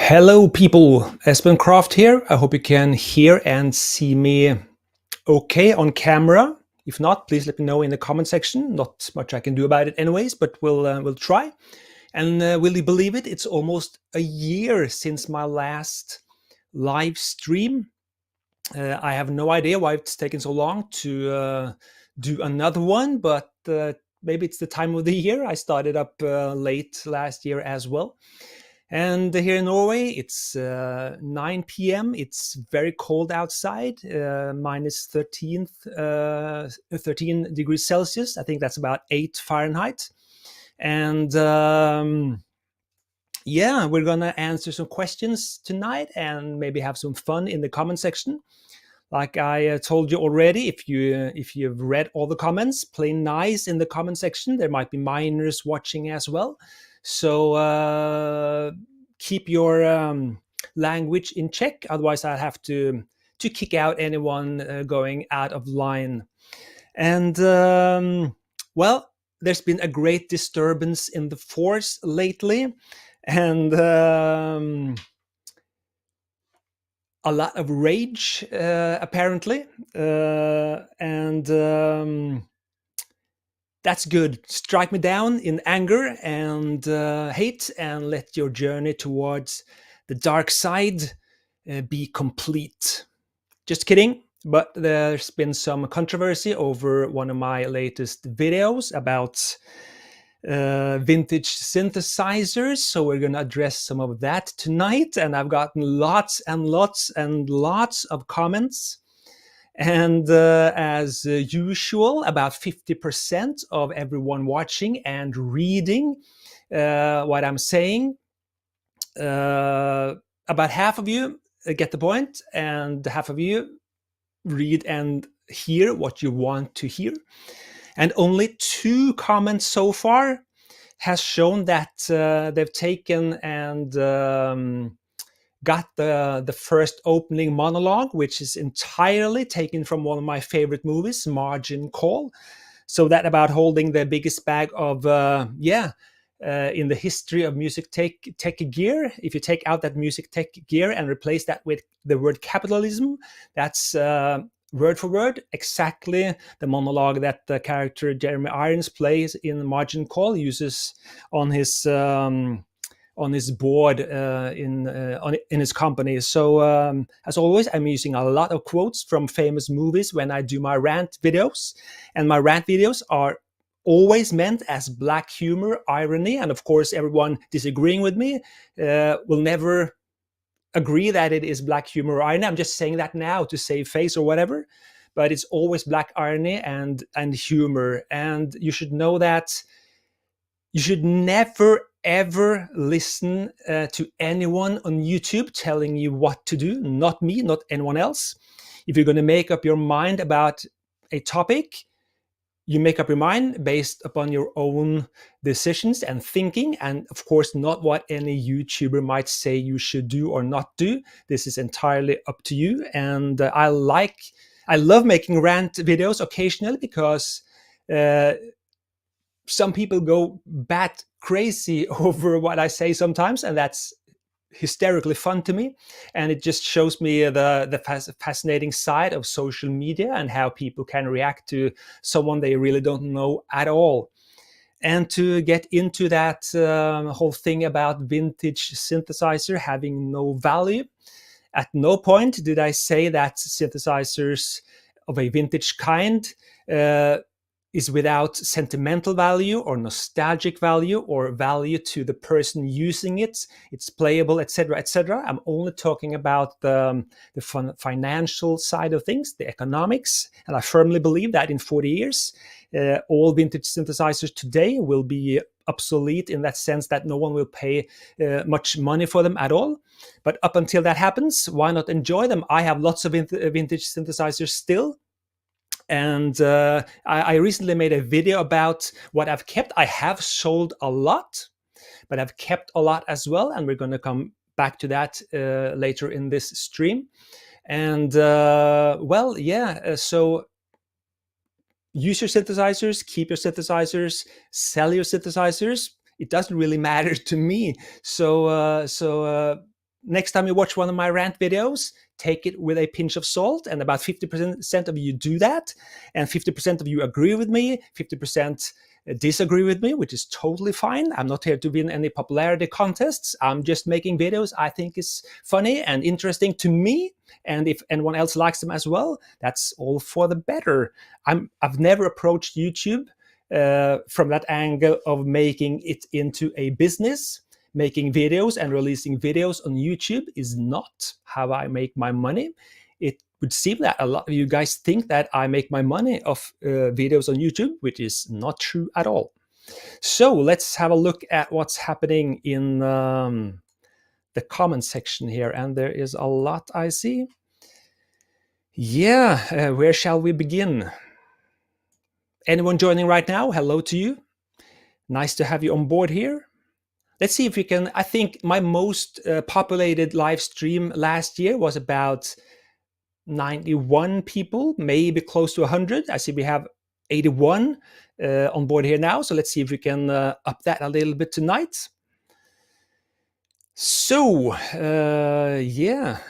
Hello people, Espen Kraft here. I hope you can hear and see me okay on camera. If not, please let me know in the comment section. Not much I can do about it anyways, but we'll try. And will you believe it? It's almost a year since my last live stream. I have no idea why it's taken so long to do another one, but maybe it's the time of the year. I started up late last year as well. And here in Norway, it's 9 p.m. It's very cold outside, minus 13 degrees Celsius. I think that's about 8 Fahrenheit. And yeah, we're gonna answer some questions tonight and maybe have some fun in the comment section. Like I told you already, if you've read all the comments, play nice in the comment section. There might be minors watching as well. So keep your language in check. Otherwise, I'll have to kick out anyone going out of line. And well, there's been a great disturbance in the force lately, and a lot of rage, apparently, and that's good. Strike me down in anger and hate, and let your journey towards the dark side be complete. Just kidding, but there's been some controversy over one of my latest videos about vintage synthesizers, so we're going to address some of that tonight. And I've gotten lots and lots and lots of comments, and as usual, about 50% of everyone watching and reading what I'm saying, about half of you get the point, and half of you read and hear what you want to hear. And only 2 comments so far has shown that they've taken and got the first opening monologue, which is entirely taken from one of my favorite movies, Margin Call. So that about holding the biggest bag of in the history of music tech gear. If you take out that music tech gear and replace that with the word capitalism, that's word for word exactly the monologue that the character Jeremy Irons plays in Margin Call, uses on his board in his company. So as always, I'm using a lot of quotes from famous movies when I do my rant videos, and my rant videos are always meant as black humor, irony, and of course everyone disagreeing with me will never agree that it is black humor or irony. I'm just saying that now to save face or whatever, but it's always black irony and humor. And you should know that you should never ever listen to anyone on YouTube telling you what to do. Not me, not anyone else. If you're going to make up your mind about a topic, you make up your mind based upon your own decisions and thinking, and of course not what any YouTuber might say you should do or not do. This is entirely up to you. And I love making rant videos occasionally, because some people go bat crazy over what I say sometimes, and that's hysterically fun to me. And it just shows me the fascinating side of social media and how people can react to someone they really don't know at all. And to get into that whole thing about vintage synthesizer having no value, at no point did I say that synthesizers of a vintage kind is without sentimental value or nostalgic value or value to the person using it. It's playable, etc., etc. I'm only talking about the financial side of things, the economics. And I firmly believe that in 40 years, all vintage synthesizers today will be obsolete, in that sense that no one will pay much money for them at all. But up until that happens, why not enjoy them? I have lots of vintage synthesizers still. And I recently made a video about what I've kept. I have sold a lot, but I've kept a lot as well. And we're going to come back to that later in this stream. And well, yeah, so use your synthesizers, keep your synthesizers, sell your synthesizers. It doesn't really matter to me. So next time you watch one of my rant videos, take it with a pinch of salt, and about 50% of you do that, and 50% of you agree with me, 50% disagree with me, which is totally fine. I'm not here to win any popularity contests. I'm just making videos I think is funny and interesting to me, and if anyone else likes them as well, that's all for the better. I've never approached YouTube from that angle of making it into a business. Making videos and releasing videos on YouTube is not how I make my money. It would seem that a lot of you guys think that I make my money off videos on YouTube, which is not true at all. So let's have a look at what's happening in the comment section here. And there is a lot I see. Yeah, where shall we begin? Anyone joining right now? Hello to you. Nice to have you on board here. Let's see if we can. I think my most populated live stream last year was about 91 people, maybe close to 100. I see we have 81 on board here now. So let's see if we can up that a little bit tonight. So, yeah,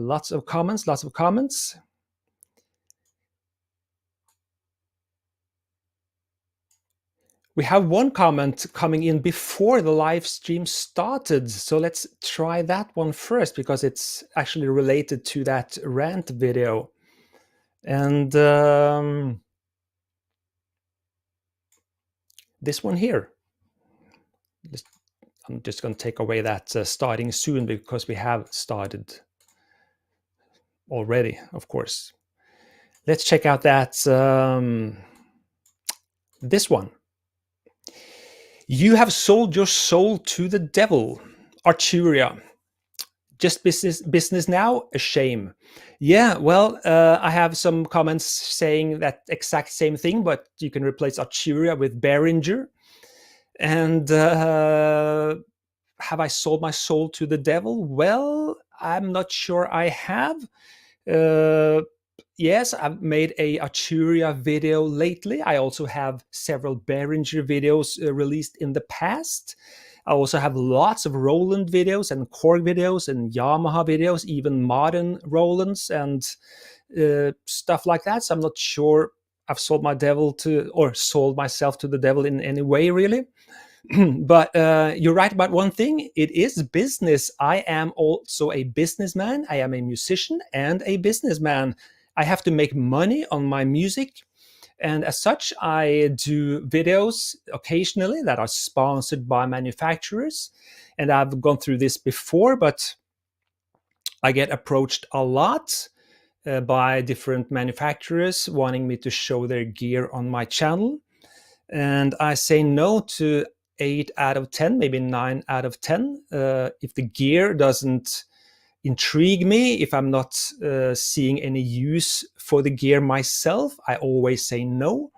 lots of comments. We have one comment coming in before the live stream started. So let's try that one first, because it's actually related to that rant video. And this one here. I'm just going to take away that starting soon, because we have started already, of course. Let's check out that this one. You have sold your soul to the devil, Arturia. Just business now, a shame. Yeah, well, I have some comments saying that exact same thing, but you can replace Arturia with Behringer. And have I sold my soul to the devil? Well, I'm not sure I have. Yes, I've made a Arturia video lately. I also have several Behringer videos released in the past. I also have lots of Roland videos and Korg videos and Yamaha videos, even modern Rolands and stuff like that. So I'm not sure I've sold myself to the devil in any way, really. But you're right about one thing. It is business. I am also a businessman. I am a musician and a businessman. I have to make money on my music. And as such, I do videos occasionally that are sponsored by manufacturers. And I've gone through this before, but I get approached a lot by different manufacturers wanting me to show their gear on my channel. And I say no to 8 out of 10, maybe 9 out of 10. If the gear doesn't intrigue me, if I'm not seeing any use for the gear myself, I always say no.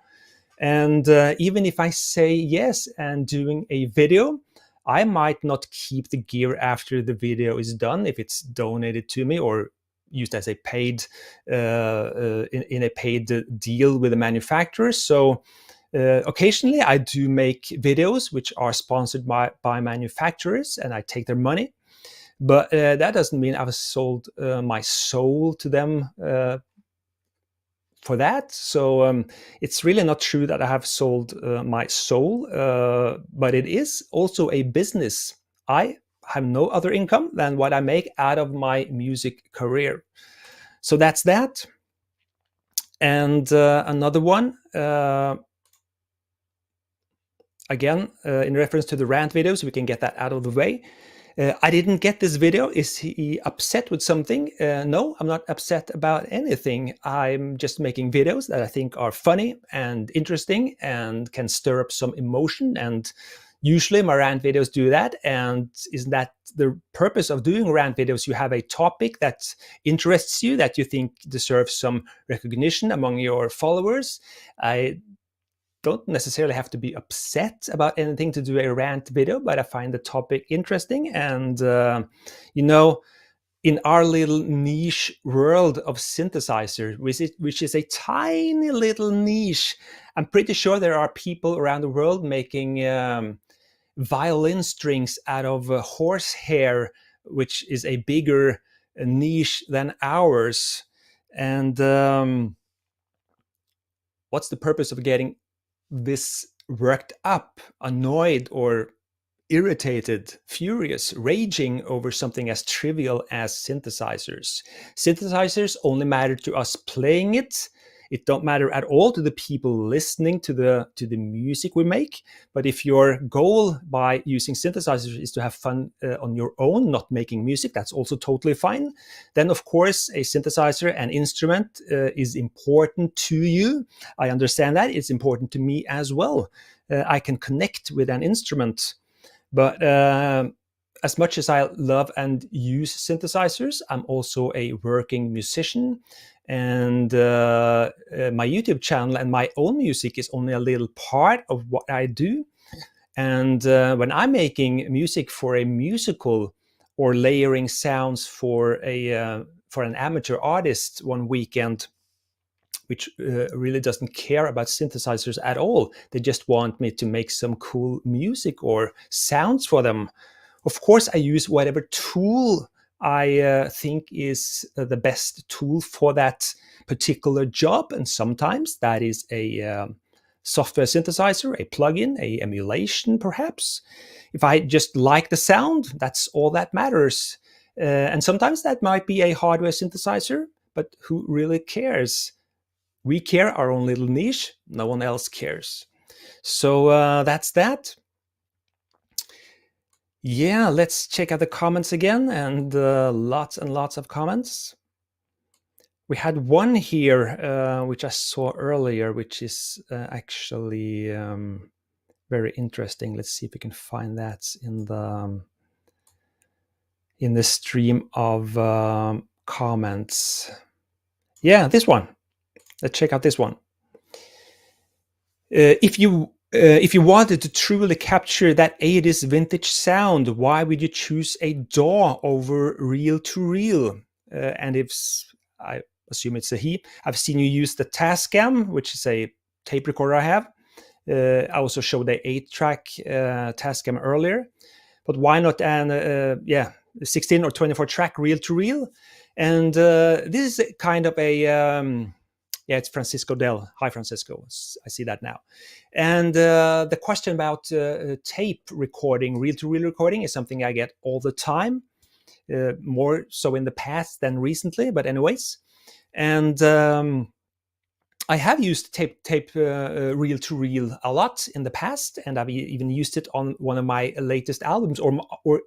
And even if I say yes and doing a video, I might not keep the gear after the video is done if it's donated to me or used as a paid in a paid deal with the manufacturer. So occasionally I do make videos which are sponsored by manufacturers, and I take their money. But that doesn't mean I've sold my soul to them for that. So it's really not true that I have sold my soul, but it is also a business. I have no other income than what I make out of my music career. So that's that. And another one, again, in reference to the rant videos, we can get that out of the way. I didn't get this video. Is he upset with something? No, I'm not upset about anything. I'm just making videos that I think are funny and interesting and can stir up some emotion. And usually my rant videos do that. And isn't that the purpose of doing rant videos? You have a topic that interests you, that you think deserves some recognition among your followers. I don't necessarily have to be upset about anything to do a rant video, but I find the topic interesting. And, you know, in our little niche world of synthesizer, which is a tiny little niche, I'm pretty sure there are people around the world making violin strings out of horsehair which is a bigger niche than ours. And what's the purpose of getting this worked up, annoyed, or irritated, furious, raging over something as trivial as synthesizers? Synthesizers only matter to us playing it. It don't matter at all to the people listening to the music we make. But if your goal by using synthesizers is to have fun on your own, not making music, that's also totally fine. Then of course a synthesizer, an instrument, is important to you. I understand that. It's important to me as well. I can connect with an instrument. But as much as I love and use synthesizers, I'm also a working musician. And my YouTube channel and my own music is only a little part of what I do. And when I'm making music for a musical or layering sounds for an amateur artist one weekend, which really doesn't care about synthesizers at all. They just want me to make some cool music or sounds for them. Of course, I use whatever tool I think is the best tool for that particular job. And sometimes that is a software synthesizer, a plugin, a emulation, perhaps. If I just like the sound, that's all that matters. And sometimes that might be a hardware synthesizer, but who really cares? We care our own little niche. No one else cares. So that's that. Yeah, let's check out the comments again, and lots and lots of comments. We had one here, which I saw earlier, which is actually very interesting. Let's see if we can find that in the stream of comments. Yeah, this one. Let's check out this one. If you wanted to truly capture that 80s vintage sound, why would you choose a DAW over reel-to-reel? And if I assume it's a he, I've seen you use the Tascam, which is a tape recorder I have. I also showed the 8-track Tascam earlier. But why not an 16 or 24-track reel-to-reel? And this is kind of a... it's Francisco Del. Hi, Francisco. I see that now. And the question about tape recording, reel-to-reel recording, is something I get all the time, more so in the past than recently, but anyways. And I have used tape reel-to-reel a lot in the past, and I've even used it on one of my latest albums, or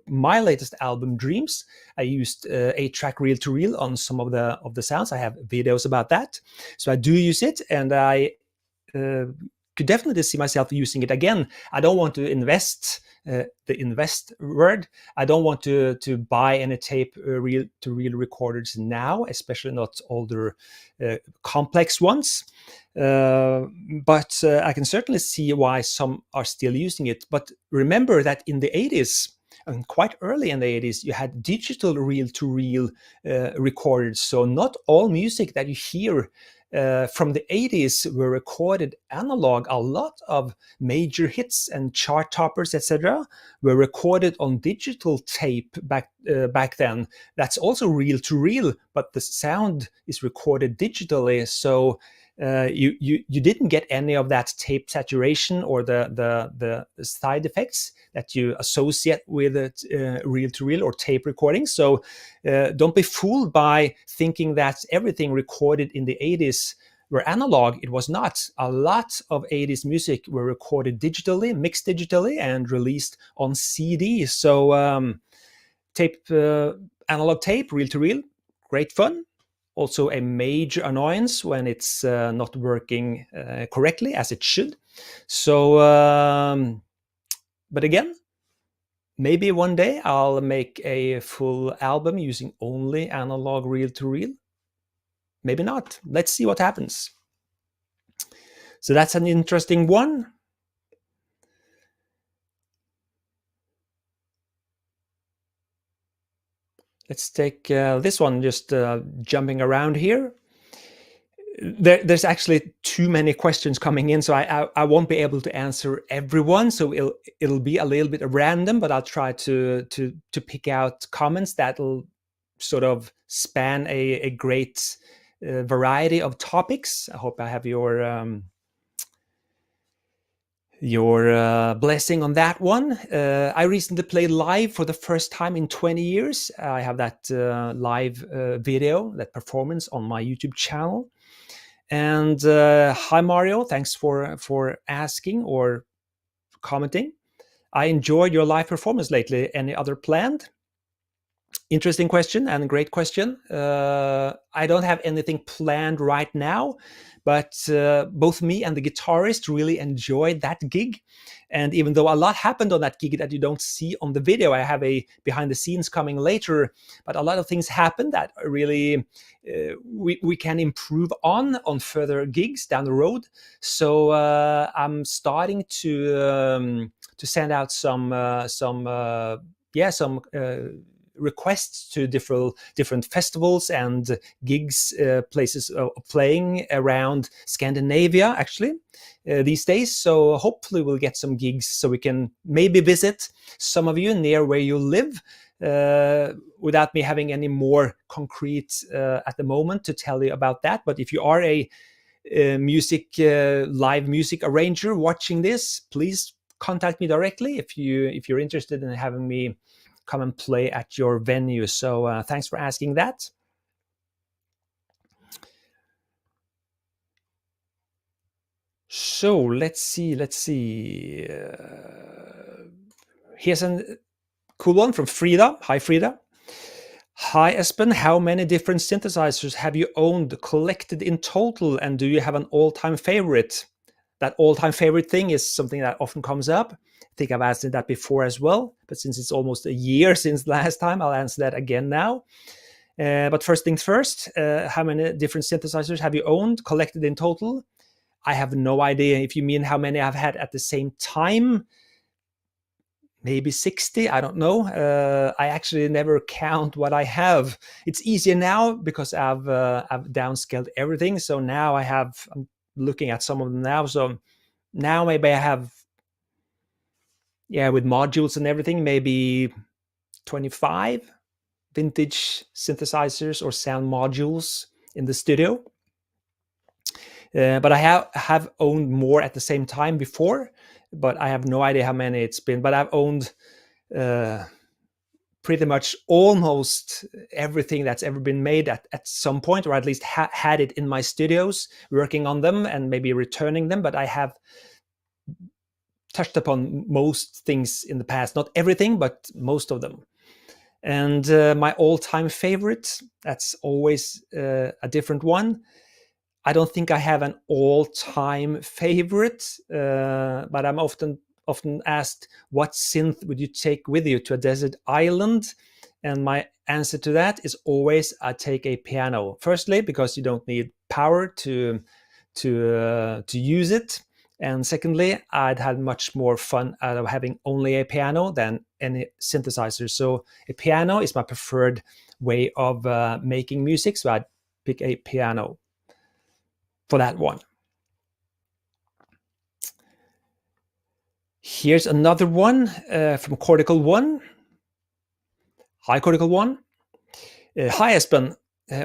my latest album, Dreams. I used 8-track reel-to-reel on some of the sounds. I have videos about that, so I do use it, and I could definitely see myself using it again. I don't want to invest, the invest word. I don't want to buy any tape reel-to-reel recorders now, especially not older complex ones. But I can certainly see why some are still using it. But remember that in the 80s, and quite early in the 80s, you had digital reel-to-reel recorders. So not all music that you hear from the 80s were recorded analog. A lot of major hits and chart toppers, etc., were recorded on digital tape back then. That's also reel-to-reel, but the sound is recorded digitally. So you didn't get any of that tape saturation or the side effects that you associate with reel-to-reel or tape recording. So don't be fooled by thinking that everything recorded in the 80s were analog. It was not. A lot of 80s music were recorded digitally, mixed digitally, and released on CD. So analog tape, reel-to-reel, great fun. Also a major annoyance when it's not working correctly as it should. So, but again, maybe one day I'll make a full album using only analog reel-to-reel. Maybe not. Let's see what happens. So that's an interesting one. Let's take this one, just jumping around here. There's actually too many questions coming in, so I won't be able to answer everyone. So it'll be a little bit random, but I'll try to pick out comments that'll sort of span a great variety of topics. I hope I have your blessing on that one. I recently played live for the first time in 20 years. I have that live video, that performance on my YouTube channel. And hi, Mario. Thanks for asking or commenting. I enjoyed your live performance lately. Any other planned? Interesting question and great question. I don't have anything planned right now, but both me and the guitarist really enjoyed that gig. And even though a lot happened on that gig that you don't see on the video, I have a behind the scenes coming later, but a lot of things happened that really we can improve on further gigs down the road. So I'm starting to send out some requests to different festivals and gigs, places of playing around Scandinavia actually these days. So hopefully we'll get some gigs so we can maybe visit some of you near where you live, without me having any more concrete at the moment to tell you about that. But if you are a live music arranger watching this, please contact me directly if you're interested in having me come and play at your venue. So thanks for asking that. So let's see. Here's a cool one from Freda. Hi, Freda. Hi, Espen. How many different synthesizers have you owned, collected in total, and do you have an all-time favorite? That all-time favorite thing is something that often comes up. I think I've answered that before as well, but since it's almost a year since last time, I'll answer that again now. But first things first, how many different synthesizers have you owned, collected in total? I have no idea. If you mean how many I've had at the same time, maybe 60, I don't know. I actually never count what I have. It's easier now because I've downscaled everything. So now I'm looking at some of them now. So now maybe I have, with modules and everything, maybe 25 vintage synthesizers or sound modules in the studio. But I have owned more at the same time before, but I have no idea how many it's been. But I've owned pretty much almost everything that's ever been made at some point, or at least had it in my studios, working on them and maybe returning them. But I have touched upon most things in the past, not everything, but most of them. And my all-time favorite, that's always a different one. I don't think I have an all-time favorite, but I'm often asked, what synth would you take with you to a desert island? And my answer to that is always, I take a piano. Firstly, because you don't need power to use it. And secondly, I'd had much more fun out of having only a piano than any synthesizer. So a piano is my preferred way of making music. So I'd pick a piano for that one. Here's another one from Cortical One. Hi, Cortical One. Hi, Espen.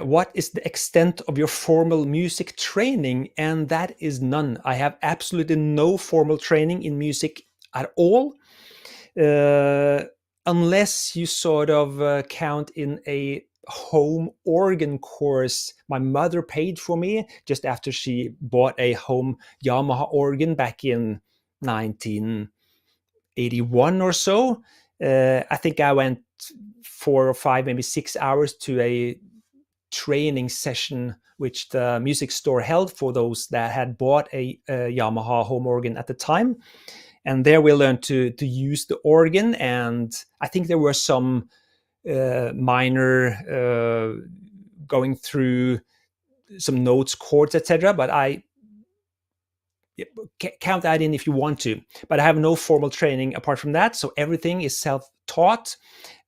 What is the extent of your formal music training? And that is none. I have absolutely no formal training in music at all, unless you sort of count in a home organ course my mother paid for me just after she bought a home Yamaha organ back in 1981 or so. I think I went 4 or 5, maybe 6 hours to a training session which the music store held for those that had bought a Yamaha home organ at the time. And there we learned to use the organ. And I think there were some minor going through some notes, chords, etc. But I count that in if you want to. But I have no formal training apart from that. So everything is self-taught.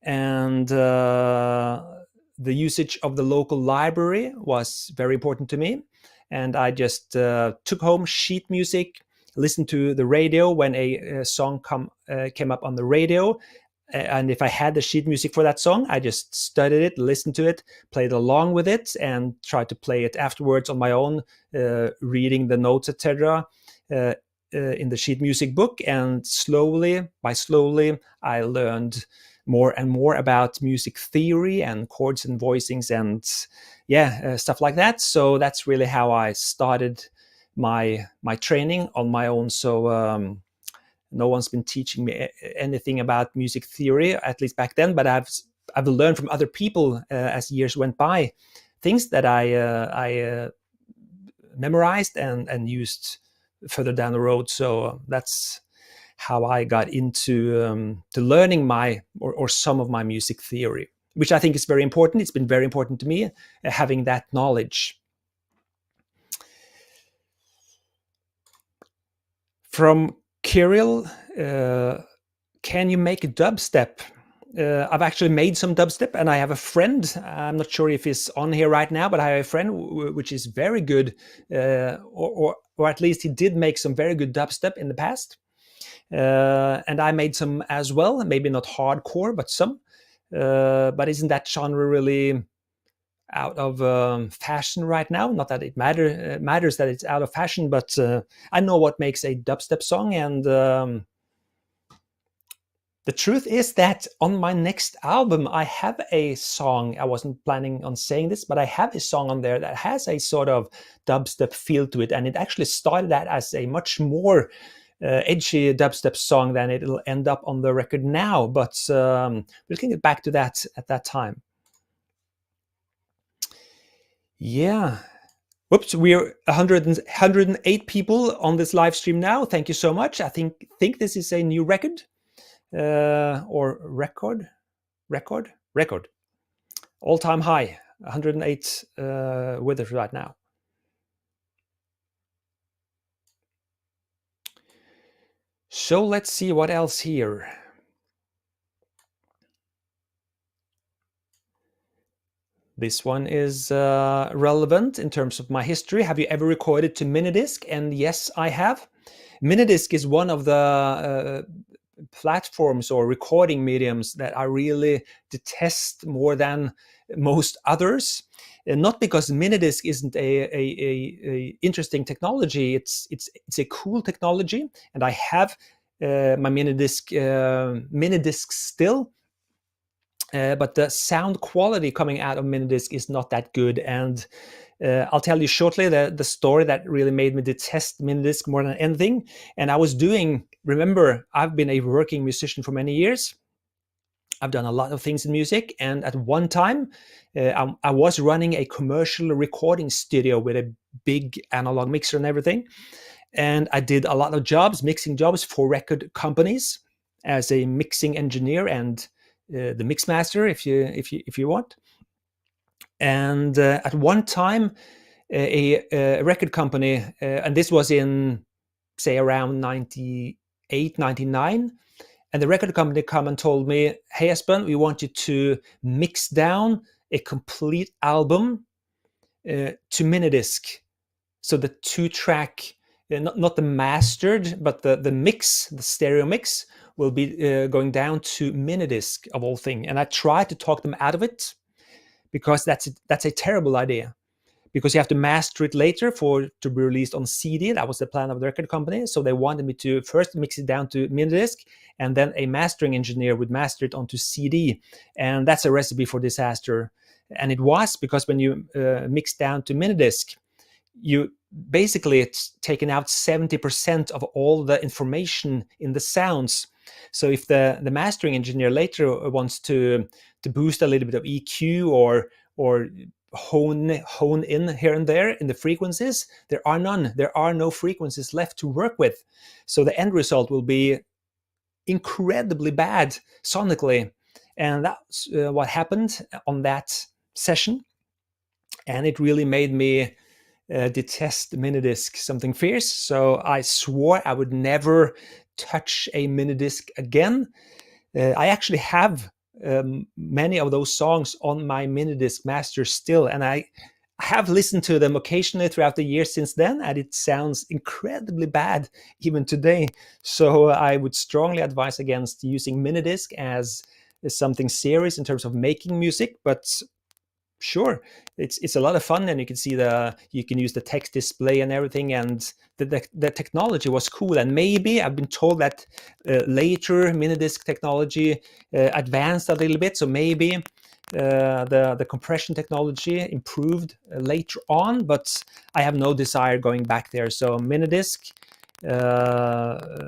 And the usage of the local library was very important to me. and I just took home sheet music, listened to the radio when a song came up on the radio. And if I had the sheet music for that song, I just studied it, listened to it, played along with it, and tried to play it afterwards on my own, reading the notes, etc., in the sheet music book. And slowly, I learned more and more about music theory and chords and voicings and stuff like that. So that's really how I started my training on my own. So no one's been teaching me anything about music theory, at least back then, but I've learned from other people as years went by, things that I memorized and used further down the road. So that's how I got into to learning my or some of my music theory, which I think is very important. It's been very important to me, having that knowledge. From Kirill, can you make a dubstep? I've actually made some dubstep, and I have a friend. I'm not sure if he's on here right now, but I have a friend which is very good, or at least he did make some very good dubstep in the past. And I made some as well, maybe not hardcore, but some. But isn't that genre really out of fashion right now? Not that it matters that it's out of fashion, but I know what makes a dubstep song, and the truth is that on my next album, I have a song. I wasn't planning on saying this, but I have a song on there that has a sort of dubstep feel to it, and it actually started out as a much more edgy dubstep song than it'll end up on the record now. But we can get back to that at that time. Yeah. Whoops, we're 108 people on this live stream now. Thank you so much. I think this is a new record. Or record, all-time high, 108 with it right now. So let's see what else here. This one is relevant in terms of my history. Have you ever recorded to Minidisk? And yes, I have. Minidisk is one of the platforms or recording mediums that I really detest more than most others. And not because Minidisk isn't a interesting technology. It's a cool technology, and I have my Minidisk still. But the sound quality coming out of Minidisk is not that good. And I'll tell you shortly the story that really made me detest Minidisk more than anything. And I was remember, I've been a working musician for many years. I've done a lot of things in music. And at one time, I was running a commercial recording studio with a big analog mixer and everything. And I did a lot of mixing jobs for record companies as a mixing engineer and the mix master, if you want. And at one time, a record company, and this was in, say, around 98, 99, and the record company come and told me, "Hey, Espen, we want you to mix down a complete album to Minidisk." So the 2-track, not the mastered, but the mix, the stereo mix, will be going down to Minidisk of all things. And I tried to talk them out of it, because that's a terrible idea, because you have to master it later to be released on CD. That was the plan of the record company. So they wanted me to first mix it down to Minidisk, and then a mastering engineer would master it onto CD. And that's a recipe for disaster. And it was, because when you mix down to Minidisk, it's taken out 70% of all the information in the sounds. So if the mastering engineer later wants to boost a little bit of EQ or hone in here and there in the frequencies, there are none. There are no frequencies left to work with. So the end result will be incredibly bad sonically. And that's what happened on that session. And it really made me detest Minidisk something fierce. So I swore I would never touch a Minidisk again. I actually have many of those songs on my Minidisk master still, and I I have listened to them occasionally throughout the years since then, and it sounds incredibly bad even today. So I would strongly advise against using Minidisk as something serious in terms of making music. But sure, it's a lot of fun, and you can see you can use the text display and everything, and the technology was cool. And maybe I've been told that later Minidisk technology advanced a little bit, so maybe the compression technology improved later on, but I have no desire going back there. So Minidisk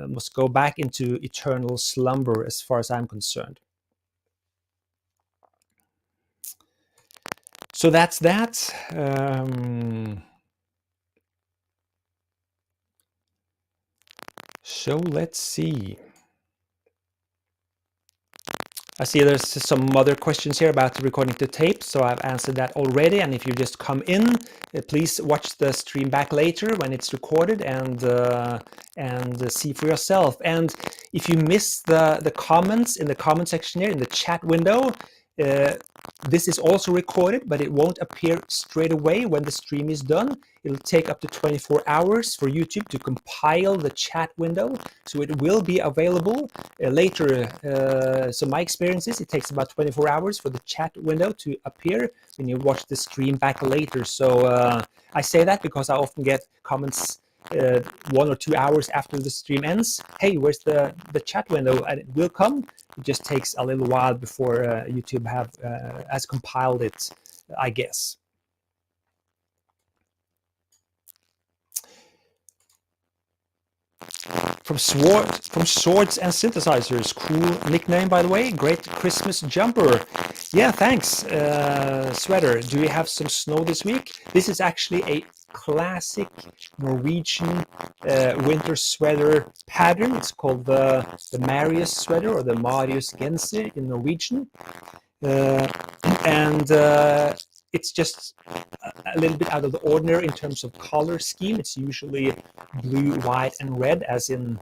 must go back into eternal slumber as far as I'm concerned. So that's that. So let's see. I see there's some other questions here about recording to tape, so I've answered that already. And if you just come in, please watch the stream back later when it's recorded and see for yourself. And if you miss the comments in the comment section here in the chat window, this is also recorded, but it won't appear straight away when the stream is done. It'll take up to 24 hours for YouTube to compile the chat window, so it will be available later. So my experience is it takes about 24 hours for the chat window to appear when you watch the stream back later. So I say that because I often get comments 1 or 2 hours after the stream ends. Hey, where's the chat window? And it will come. It just takes a little while before YouTube has compiled it, I guess. From Swords and Synthesizers. Cool nickname, by the way. Great Christmas jumper. Yeah, thanks, Sweater. Do we have some snow this week? This is actually a classic Norwegian winter sweater pattern. It's called the Marius sweater, or the Marius genser in Norwegian. It's just a little bit out of the ordinary in terms of color scheme. It's usually blue, white, and red, as in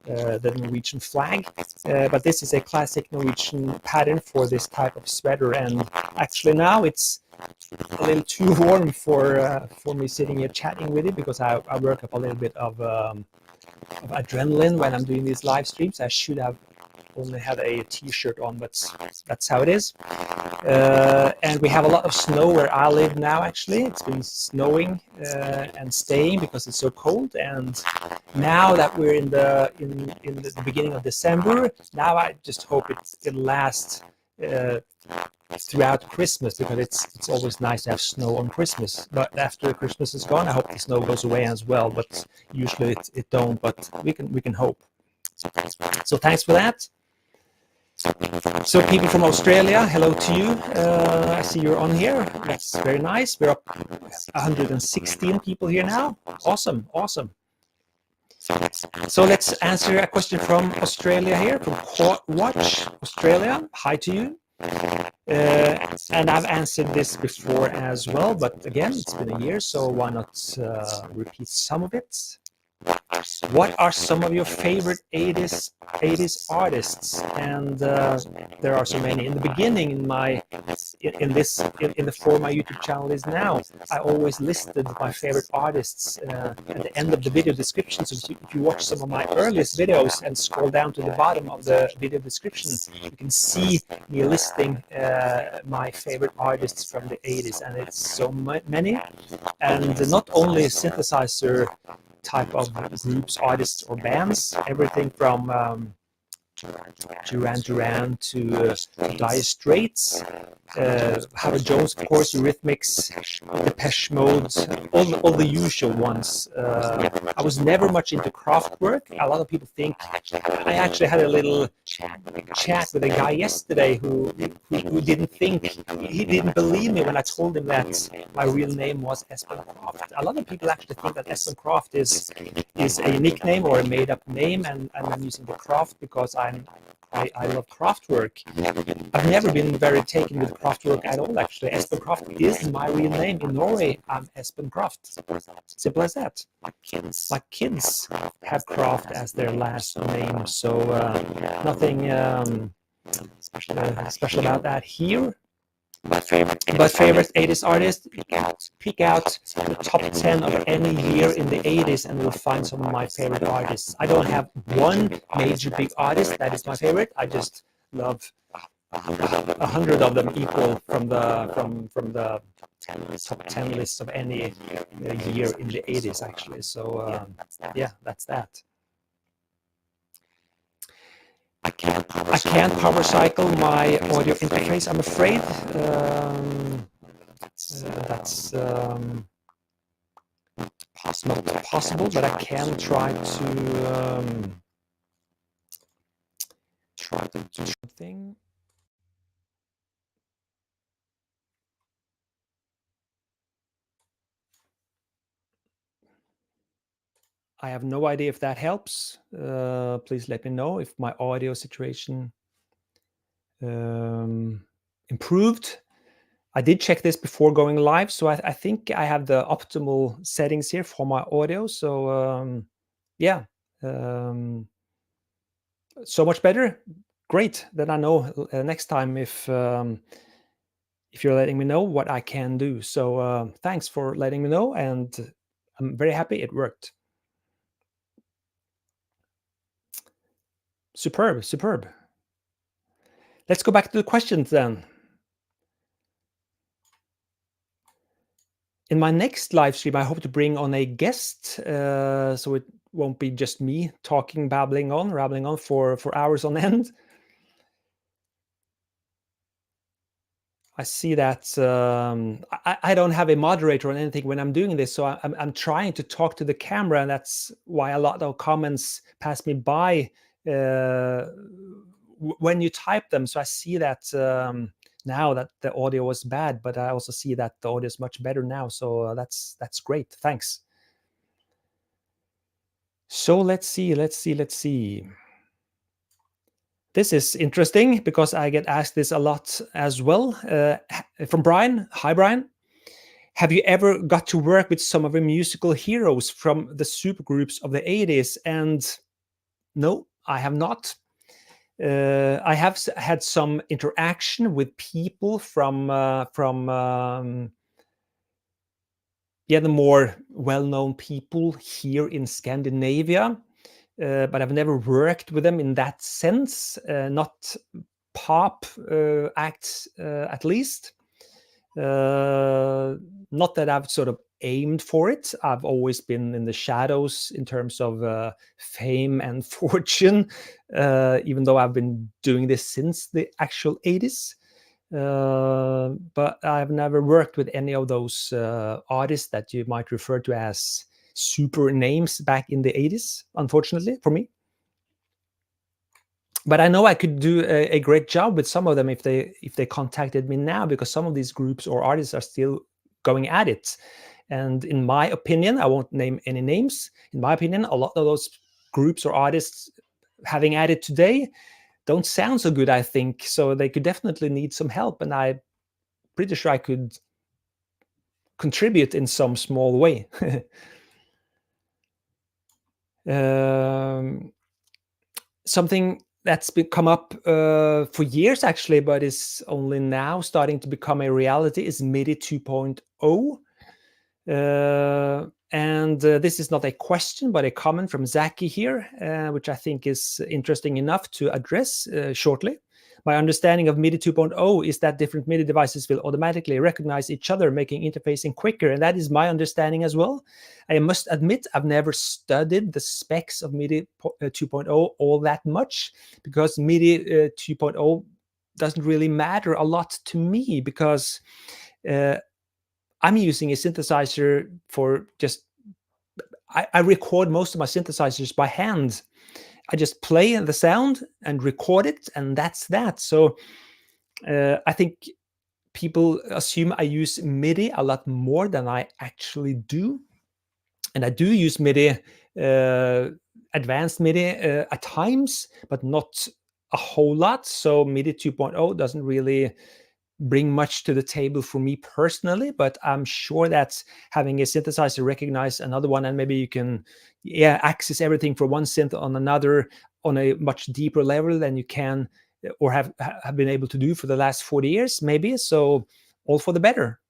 the Norwegian flag. But this is a classic Norwegian pattern for this type of sweater. And actually now it's a little too warm for me sitting here chatting with you, because I work up a little bit of adrenaline when I'm doing these live streams. I should have only had a t-shirt on, but that's how it is. And we have a lot of snow where I live now. Actually, it's been snowing and staying because it's so cold. And now that we're in the beginning of December, now I just hope it'll last throughout Christmas, because it's always nice to have snow on Christmas. But after Christmas is gone, I hope the snow goes away as well. But usually it don't. But we can hope. So thanks for that. So people from Australia, hello to you. I see you're on here. That's very nice. We're up 116 people here now. Awesome. So let's answer a question from Australia here, from Watch Australia. Hi to you. And I've answered this before as well, but again, it's been a year, so why not repeat some of it? What are some of your favorite 80s artists? And there are so many. In the beginning, in the form my YouTube channel is now, I always listed my favorite artists at the end of the video description. So if you watch some of my earliest videos and scroll down to the bottom of the video description, you can see me listing my favorite artists from the 80s, and it's so many. And not only synthesizer type of groups, artists, or bands, everything from Duran to Dire Straits, Howard Jones, of course, Eurythmics, Depeche Mode, all the usual ones. I was never much into Kraftwerk. A lot of people think. I actually had a little chat with a guy yesterday who didn't believe me when I told him that my real name was Espen Kraft. A lot of people actually think that Espen Kraft is a nickname or a made-up name, and I'm using the Kraft because I love Kraftwerk. I've never been very taken with Kraftwerk at all, actually. Espen Kraft is my real name. In Norway, I'm Espen Kraft. Simple as that. My kids have Kraft as their last name, so nothing special about that here. But favorite '80s artist, pick out the top 10 of any year in the '80s, and you'll find some of my favorite artists. I don't have one major big artist that is my favorite. I just love 100 of them equal from the top 10 list of any year in the '80s, actually. So yeah, that's that. I can't power cycle my audio interface, I'm afraid. That's not possible, but I can try to do something. I have no idea if that helps. Please let me know if my audio situation improved. I did check this before going live, so I think I have the optimal settings here for my audio. So yeah, so much better. Great. Then I know next time if you're letting me know what I can do. So thanks for letting me know, and I'm very happy it worked. Superb, superb. Let's go back to the questions then. In my next live stream, I hope to bring on a guest, so it won't be just me talking, rambling on for hours on end. I see that I don't have a moderator or anything when I'm doing this, so I'm trying to talk to the camera, and that's why a lot of comments pass me by when you type them. So I see that now that the audio was bad, but I also see that the audio is much better now. So that's great. Thanks. So let's see. This is interesting because I get asked this a lot as well. From Brian. Hi, Brian. Have you ever got to work with some of the musical heroes from the supergroups of the '80s? And no, I have not. I have had some interaction with people from the more well-known people here in Scandinavia, but I've never worked with them in that sense. Not pop acts, at least. Not that I've sort of aimed for it. I've always been in the shadows in terms of fame and fortune, even though I've been doing this since the actual '80s. But I've never worked with any of those artists that you might refer to as super names back in the '80s, unfortunately for me. But I know I could do a great job with some of them if they contacted me now, because some of these groups or artists are still going at it. And in my opinion, I won't name any names. In my opinion, a lot of those groups or artists having at it today don't sound so good, I think. So they could definitely need some help, and I'm pretty sure I could contribute in some small way. Something that's come up for years, actually, but is only now starting to become a reality is MIDI 2.0. And this is not a question, but a comment from Zaki here, which I think is interesting enough to address shortly. My understanding of MIDI 2.0 is that different MIDI devices will automatically recognize each other, making interfacing quicker. And that is my understanding as well. I must admit, I've never studied the specs of MIDI 2.0 all that much, because MIDI 2.0 doesn't really matter a lot to me, because I'm using a synthesizer for just, I record most of my synthesizers by hand. I just play the sound and record it, and that's that. So I think people assume I use MIDI a lot more than I actually do. And I do use MIDI, advanced MIDI at times, but not a whole lot. So MIDI 2.0 doesn't really bring much to the table for me personally, but I'm sure that having a synthesizer recognize another one, and maybe you can access everything for one synth on another on a much deeper level than you can or have been able to do for the last 40 years, maybe. So all for the better.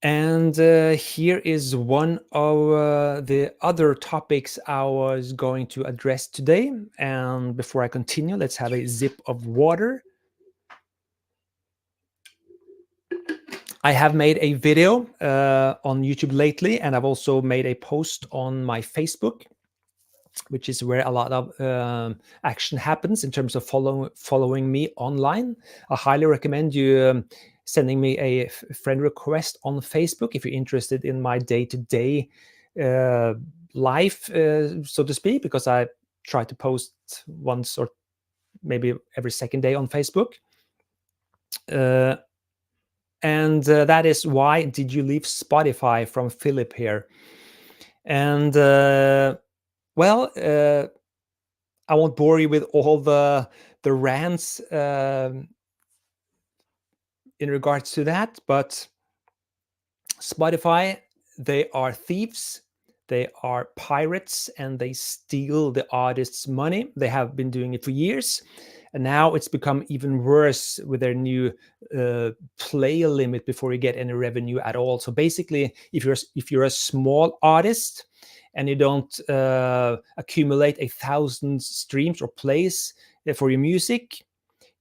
And here is one of the other topics I was going to address today. And before I continue, let's have a sip of water. I have made a video on YouTube lately, and I've also made a post on my Facebook, which is where a lot of action happens in terms of following me online. I highly recommend you sending me a friend request on Facebook if you're interested in my day-to-day life, so to speak, because I try to post once or maybe every second day on Facebook. And that is why did you leave Spotify, from Philip here. And well, I won't bore you with all the rants in regards to that, but Spotify, they are thieves, they are pirates, and they steal the artists' money. They have been doing it for years, and now it's become even worse with their new play limit before you get any revenue at all. So basically, if you're a small artist and you don't accumulate 1,000 streams or plays for your music,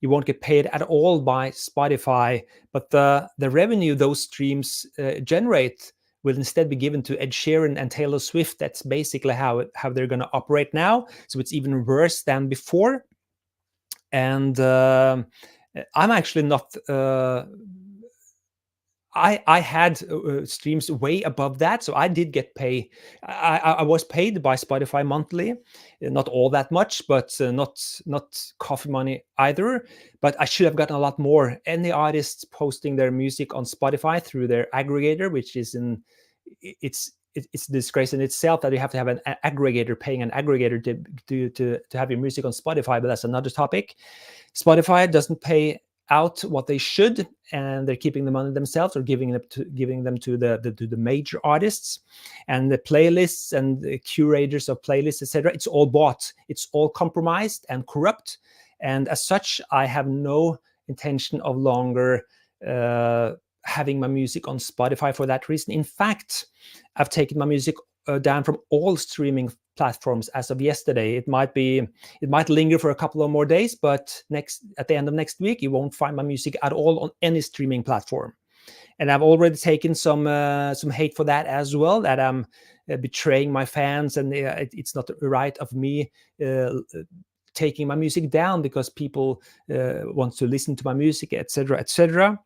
you won't get paid at all by Spotify. But the revenue those streams generate will instead be given to Ed Sheeran and Taylor Swift. That's basically how they're going to operate now. So it's even worse than before. And I'm actually not... I had streams way above that, so I did get paid. I was paid by Spotify monthly, not all that much, but not coffee money either. But I should have gotten a lot more. Any artists posting their music on Spotify through their aggregator, which is it's a disgrace in itself that you have to have an aggregator, paying an aggregator to have your music on Spotify. But that's another topic. Spotify doesn't pay out what they should, and they're keeping the money themselves, or giving them to the major artists, and the playlists and the curators of playlists, etc. It's all bought, it's all compromised and corrupt, and as such, I have no intention of longer having my music on Spotify for that reason. In fact, I've taken my music down from all streaming platforms as of yesterday. It might linger for a couple of more days, but at the end of next week, you won't find my music at all on any streaming platform. And I've already taken some hate for that as well, that I'm betraying my fans, and it's not right of me taking my music down because people want to listen to my music, etc., etc.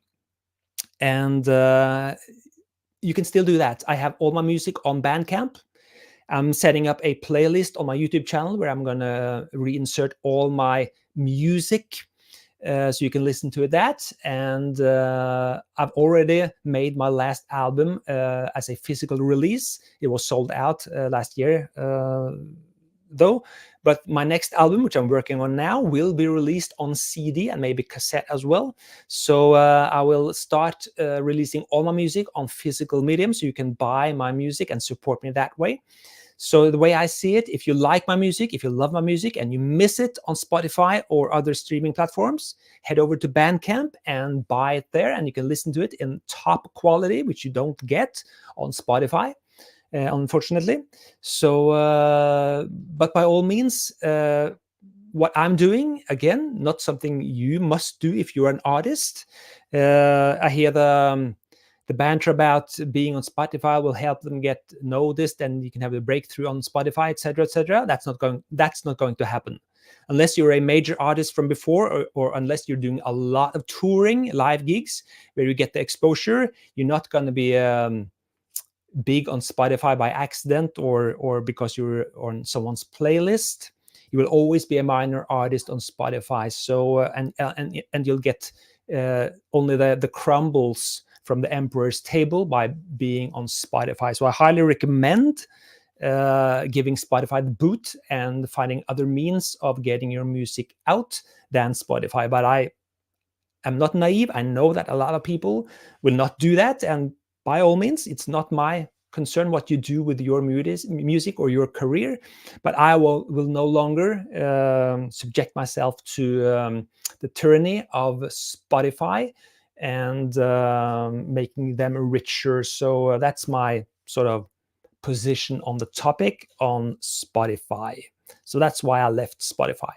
And you can still do that. I have all my music on Bandcamp. I'm setting up a playlist on my YouTube channel where I'm going to reinsert all my music, so you can listen to that. And I've already made my last album as a physical release. It was sold out last year, though. But my next album, which I'm working on now, will be released on CD and maybe cassette as well. So I will start releasing all my music on physical medium, so you can buy my music and support me that way. So the way I see it, if you like my music, if you love my music, and you miss it on Spotify or other streaming platforms, head over to Bandcamp and buy it there, and you can listen to it in top quality, which you don't get on Spotify, unfortunately. So, but by all means, what I'm doing, again, not something you must do if you're an artist. I hear the banter about being on Spotify will help them get noticed, and you can have a breakthrough on Spotify, etc., etc. That's not going to happen unless you're a major artist from before, or unless you're doing a lot of touring, live gigs where you get the exposure. You're not going to be big on Spotify by accident, or because you're on someone's playlist. You will always be a minor artist on Spotify. So and you'll get only the crumbles from the emperor's table by being on Spotify. So I highly recommend giving Spotify the boot and finding other means of getting your music out than Spotify. But I am not naive. I know that a lot of people will not do that, and by all means, it's not my concern what you do with your music or your career, but I will no longer subject myself to the tyranny of Spotify and making them richer. So that's my sort of position on the topic on Spotify. So that's why I left Spotify.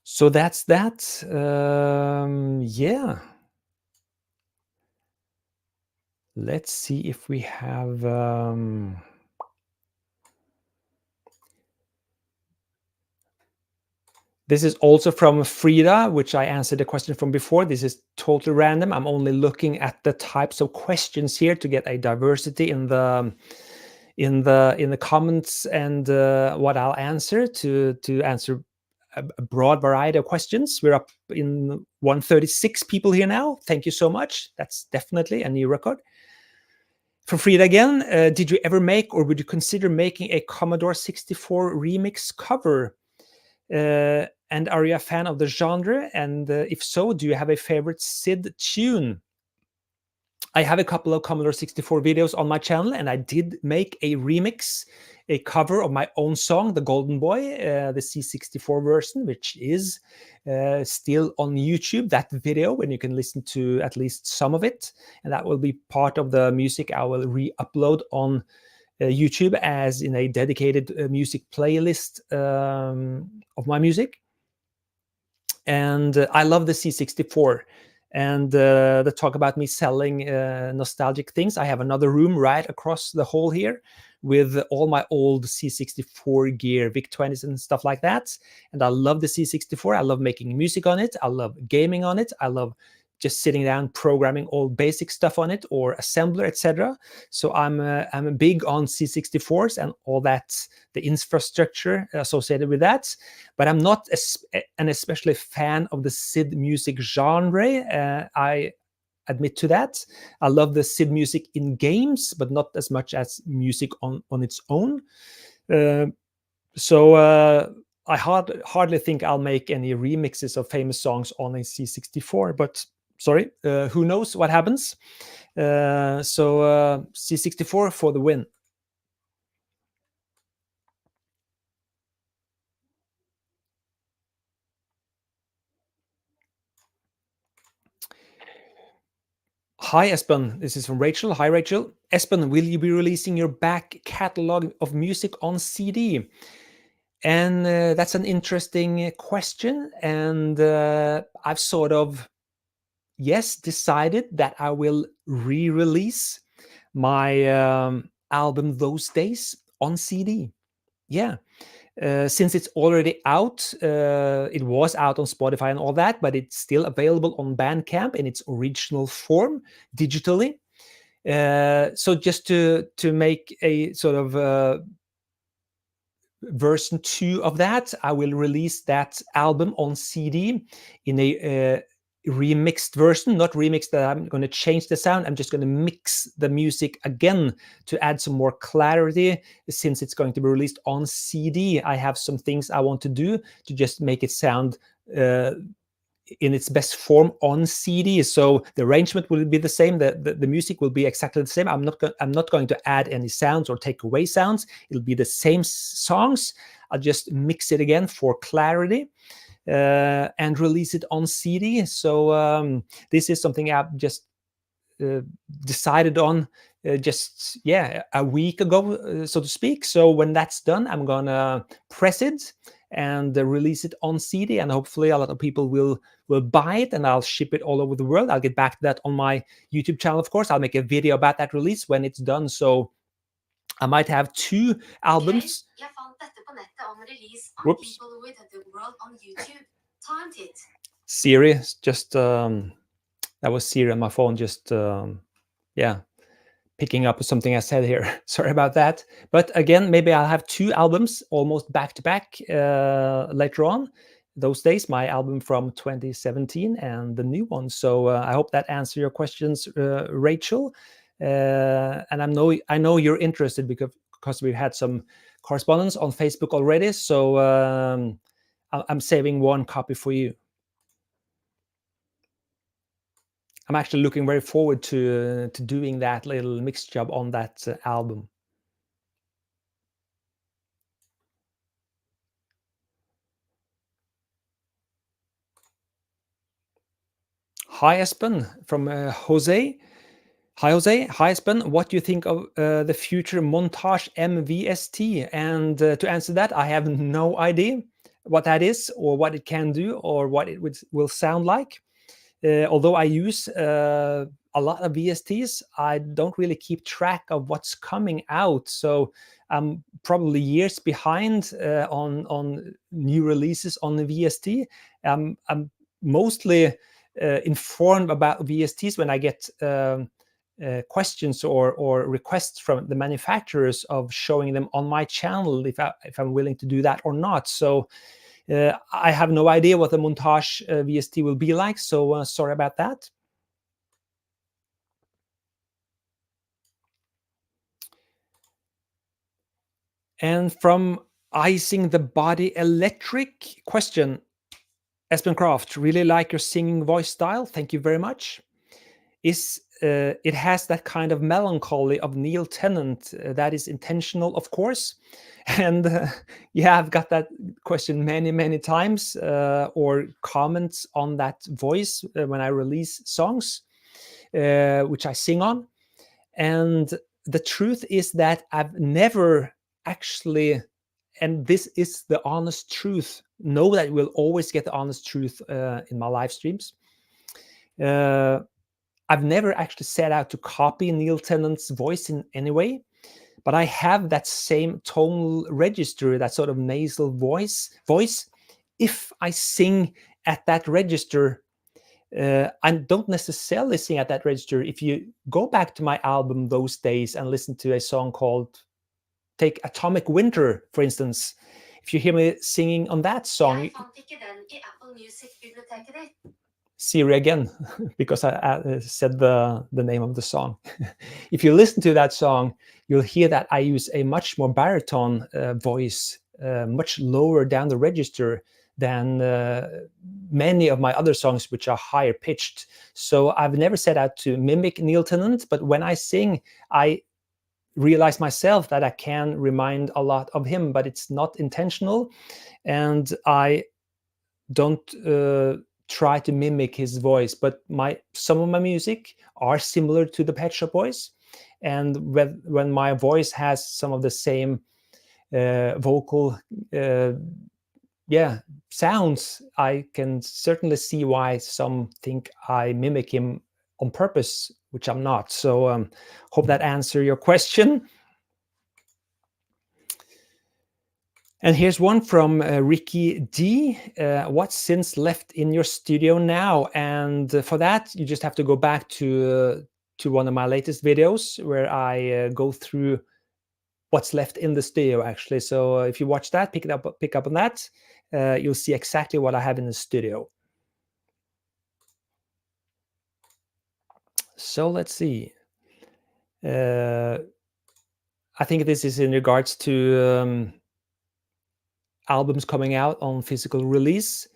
So that's that. Yeah. Let's see if we have... This is also from Freda, which I answered the question from before. This is totally random. I'm only looking at the types of questions here to get a diversity in the comments and what I'll answer to answer a broad variety of questions. We're up in 136 people here now. Thank you so much. That's definitely a new record. From Frida again, did you ever make or would you consider making a Commodore 64 remix cover? And are you a fan of the genre? And if so, do you have a favorite SID tune? I have a couple of Commodore 64 videos on my channel, and I did make a remix, a cover of my own song, The Golden Boy, the C64 version, which is still on YouTube, that video, when you can listen to at least some of it. And that will be part of the music I will re-upload on YouTube as in a dedicated music playlist of my music. And I love the C64. And the talk about me selling nostalgic things. I have another room right across the hall here with all my old C64 gear, VIC-20s and stuff like that. And I love the C64. I love making music on it. I love gaming on it. I love just sitting down programming all basic stuff on it, or assembler, etc. So I'm big on C64s and all that, the infrastructure associated with that. But I'm not an especially fan of the SID music genre. I admit to that. I love the SID music in games, but not as much as music on its own. I hardly think I'll make any remixes of famous songs on a C64, but sorry, who knows what happens. C64 for the win. Hi, Espen. This is from Rachel. Hi, Rachel. Espen, will you be releasing your back catalog of music on CD? And that's an interesting question. And I've sort of, yes, decided that I will re-release my album Those Days on CD. Yeah. Since it's already out, it was out on Spotify and all that, but it's still available on Bandcamp in its original form digitally. So just to make a sort of version 2 of that, I will release that album on CD in a remixed version, not remixed that I'm going to change the sound. I'm just going to mix the music again to add some more clarity. Since it's going to be released on CD, I have some things I want to do to just make it sound in its best form on CD. So the arrangement will be the same. The music will be exactly the same. I'm not going to add any sounds or take away sounds. It'll be the same songs. I'll just mix it again for clarity. And release it on CD. So this is something I've just decided on just a week ago, so to speak. So when that's done, I'm gonna press it and release it on CD, and hopefully a lot of people will buy it, and I'll ship it all over the world. I'll get back to that on my YouTube channel, of course. I'll make a video about that release when it's done. So I might have 2 albums. Whoops. Siri, just that was Siri on my phone, just picking up something I said here. Sorry about that. But again, maybe I'll have 2 albums almost back to back later on. Those Days, my album from 2017, and the new one. So I hope that answers your questions, Rachel. And I know you're interested because we've had some correspondence on Facebook already. So I'm saving 1 copy for you. I'm actually looking very forward to doing that little mix job on that album. Hi Espen, from Jose. Hi Jose, hi Espen. What do you think of the future Montage MVST? And to answer that, I have no idea what that is, or what it can do, or what it will sound like. Although I use a lot of VSTs, I don't really keep track of what's coming out. So I'm probably years behind on new releases on the VST. I'm mostly informed about VSTs when I get questions or requests from the manufacturers of showing them on my channel, if I'm willing to do that or not. So I have no idea what the Montage VST will be like, so sorry about that. And from Icing the Body Electric, question, Espen Kraft, really like your singing voice style. Thank you very much. It has that kind of melancholy of Neil Tennant that is intentional, of course. And yeah, I've got that question many times, or comments on that voice when I release songs, which I sing on. And the truth is that I've never actually, and this is the honest truth, know that we'll always get the honest truth in my live streams. I've never actually set out to copy Neil Tennant's voice in any way, but I have that same tonal register, that sort of nasal voice. If I sing at that register, I don't necessarily sing at that register. If you go back to my album Those Days and listen to a song called, take Atomic Winter, for instance, if you hear me singing on that song, Siri again, because I said the name of the song. If you listen to that song, you'll hear that I use a much more baritone voice, much lower down the register than many of my other songs, which are higher pitched. So I've never set out to mimic Neil Tennant, but when I sing, I realize myself that I can remind a lot of him, but it's not intentional. And I don't try to mimic his voice, but some of my music are similar to the Pet Shop Boys. And when my voice has some of the same vocal sounds, I can certainly see why some think I mimic him on purpose, which I'm not. So hope that answers your question. And here's one from Ricky D. What's since left in your studio now? And for that, you just have to go back to one of my latest videos where I go through what's left in the studio, actually. So if you watch that, pick up on that, you'll see exactly what I have in the studio. So let's see. I think this is in regards to albums coming out on physical release.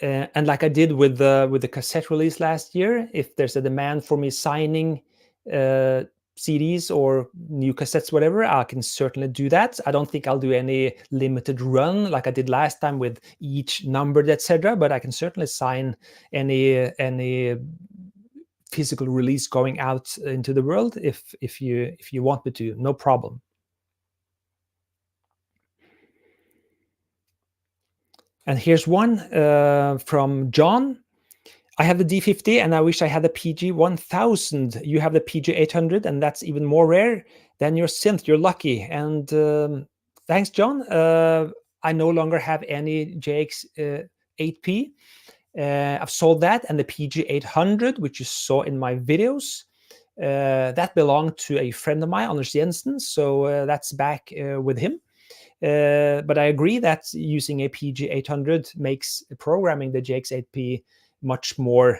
And like I did with the cassette release last year, if there's a demand for me signing CDs or new cassettes, whatever, I can certainly do that. I don't think I'll do any limited run like I did last time with each numbered, etc. But I can certainly sign any physical release going out into the world if you want me to, no problem. And here's one from John. I have the D50 and I wish I had the PG1000. You have the PG800 and that's even more rare than your synth. You're lucky. And thanks, John. I no longer have any JX8P. I've sold that, and the PG800, which you saw in my videos, that belonged to a friend of mine, Anders Jensen. So that's back with him. But I agree that using a PG800 makes programming the JX8P much more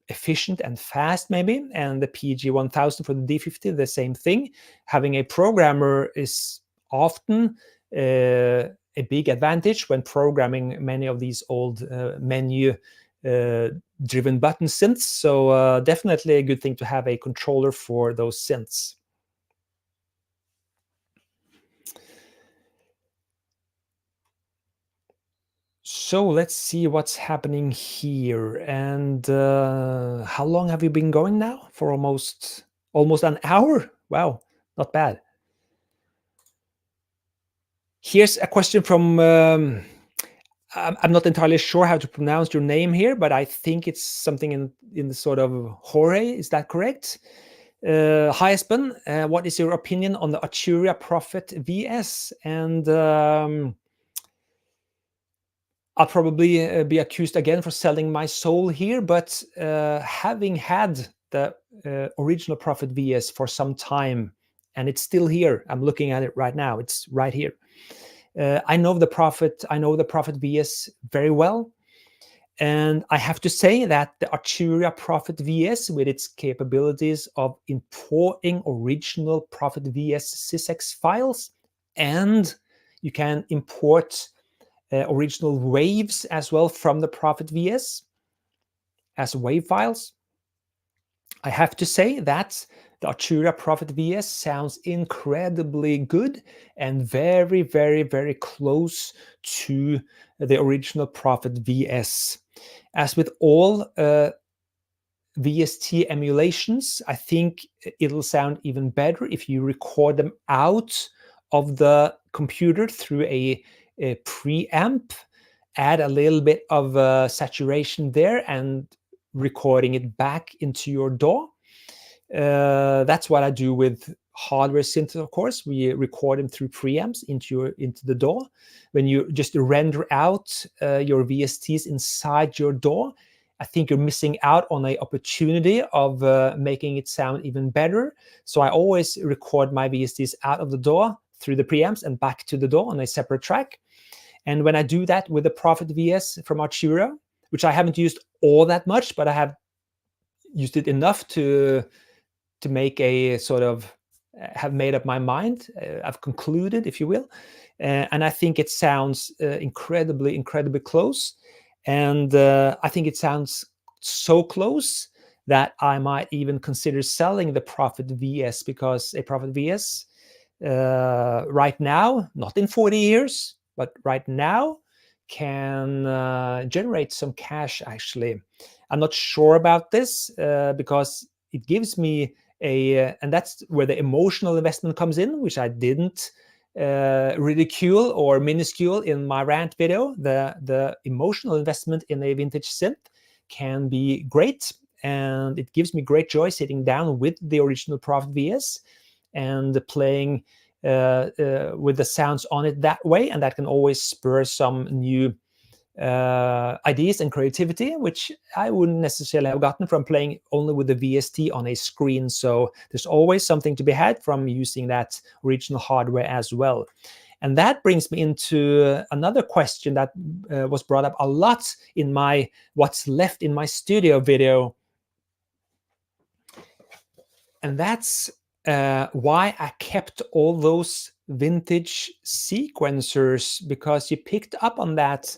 efficient and fast, maybe. And the PG1000 for the D50, the same thing. Having a programmer is often a big advantage when programming many of these old menu driven button synths, so definitely a good thing to have a controller for those synths. So let's see what's happening here. And how long have you been going now? For almost an hour? Wow, not bad. Here's a question from, I'm not entirely sure how to pronounce your name here, but I think it's something in the sort of Jorge, is that correct? Hi Espen, what is your opinion on the Arturia Prophet VS? And I'll probably be accused again for selling my soul here, but having had the original Prophet VS for some time, and it's still here, I'm looking at it right now, it's right here. I know the Prophet VS very well, and I have to say that the Arturia Prophet VS, with its capabilities of importing original Prophet VS sysx files, and you can import original waves as well from the Prophet VS as wave files. I have to say that the Arturia Prophet VS sounds incredibly good and very, very, very close to the original Prophet VS. As with all VST emulations, I think it'll sound even better if you record them out of the computer through a preamp, add a little bit of saturation there and recording it back into your DAW. That's what I do with hardware synths, of course. We record them through preamps into the DAW. When you just render out your VSTs inside your DAW, I think you're missing out on an opportunity of making it sound even better. So I always record my VSTs out of the DAW through the preamps and back to the DAW on a separate track. And when I do that with the Prophet VS from Arturia, which I haven't used all that much, but I have used it enough to make a sort of have made up my mind. I've concluded, if you will, and I think it sounds incredibly, incredibly close. And I think it sounds so close that I might even consider selling the Prophet VS, because a Prophet VS right now, not in 40 years, but right now, can generate some cash, actually. I'm not sure about this because it gives me and that's where the emotional investment comes in, which I didn't ridicule or minuscule in my rant video. The emotional investment in a vintage synth can be great, and it gives me great joy sitting down with the original Prophet VS and playing with the sounds on it that way, and that can always spur some new ideas and creativity, which I wouldn't necessarily have gotten from playing only with the VST on a screen. So there's always something to be had from using that original hardware as well. And that brings me into another question that was brought up a lot in my What's Left in My Studio video. And that's why I kept all those vintage sequencers, because you picked up on that.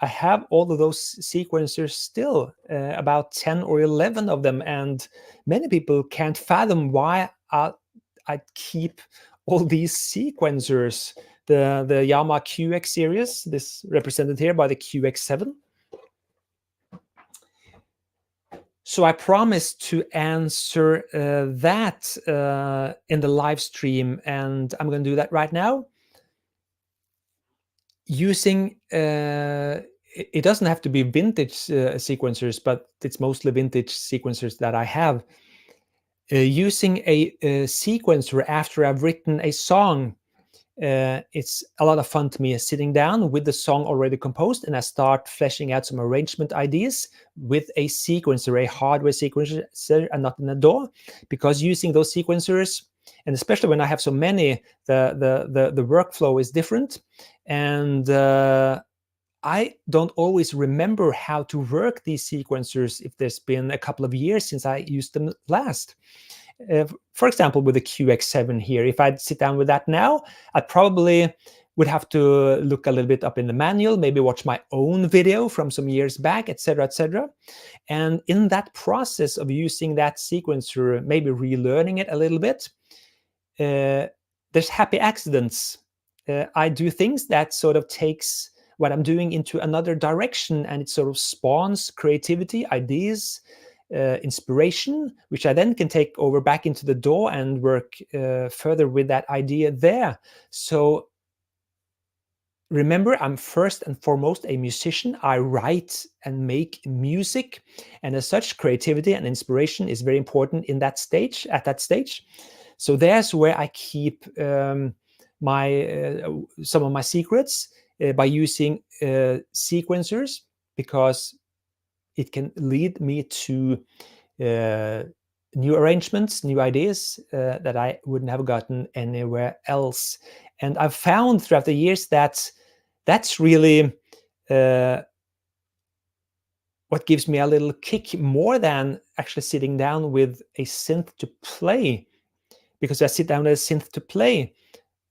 I have all of those sequencers still, about 10 or 11 of them, and many people can't fathom why I keep all these sequencers. The Yamaha QX series, this represented here by the QX7. So I promised to answer that in the live stream, and I'm going to do that right now. Using it doesn't have to be vintage sequencers, but it's mostly vintage sequencers that I have. Using a sequencer after I've written a song, it's a lot of fun to me, sitting down with the song already composed, and I start fleshing out some arrangement ideas with a sequencer, a hardware sequencer, and not in a DAW, because using those sequencers, and especially when I have so many, the workflow is different, and I don't always remember how to work these sequencers if there's been a couple of years since I used them last. For example, with the QX7 here, if I'd sit down with that now, I'd probably would have to look a little bit up in the manual, maybe watch my own video from some years back, etc., etc. And in that process of using that sequencer, maybe relearning it a little bit, there's happy accidents. I do things that sort of takes what I'm doing into another direction, and it sort of spawns creativity, ideas, inspiration, which I then can take over back into the DAW and work further with that idea there. So remember, I'm first and foremost a musician. I write and make music, and as such, creativity and inspiration is very important in that stage. At that stage, so there's where I keep some of my secrets by using sequencers, because it can lead me to new arrangements, new ideas that I wouldn't have gotten anywhere else. And I've found throughout the years that that's really what gives me a little kick, more than actually sitting down with a synth to play. Because I sit down with a synth to play,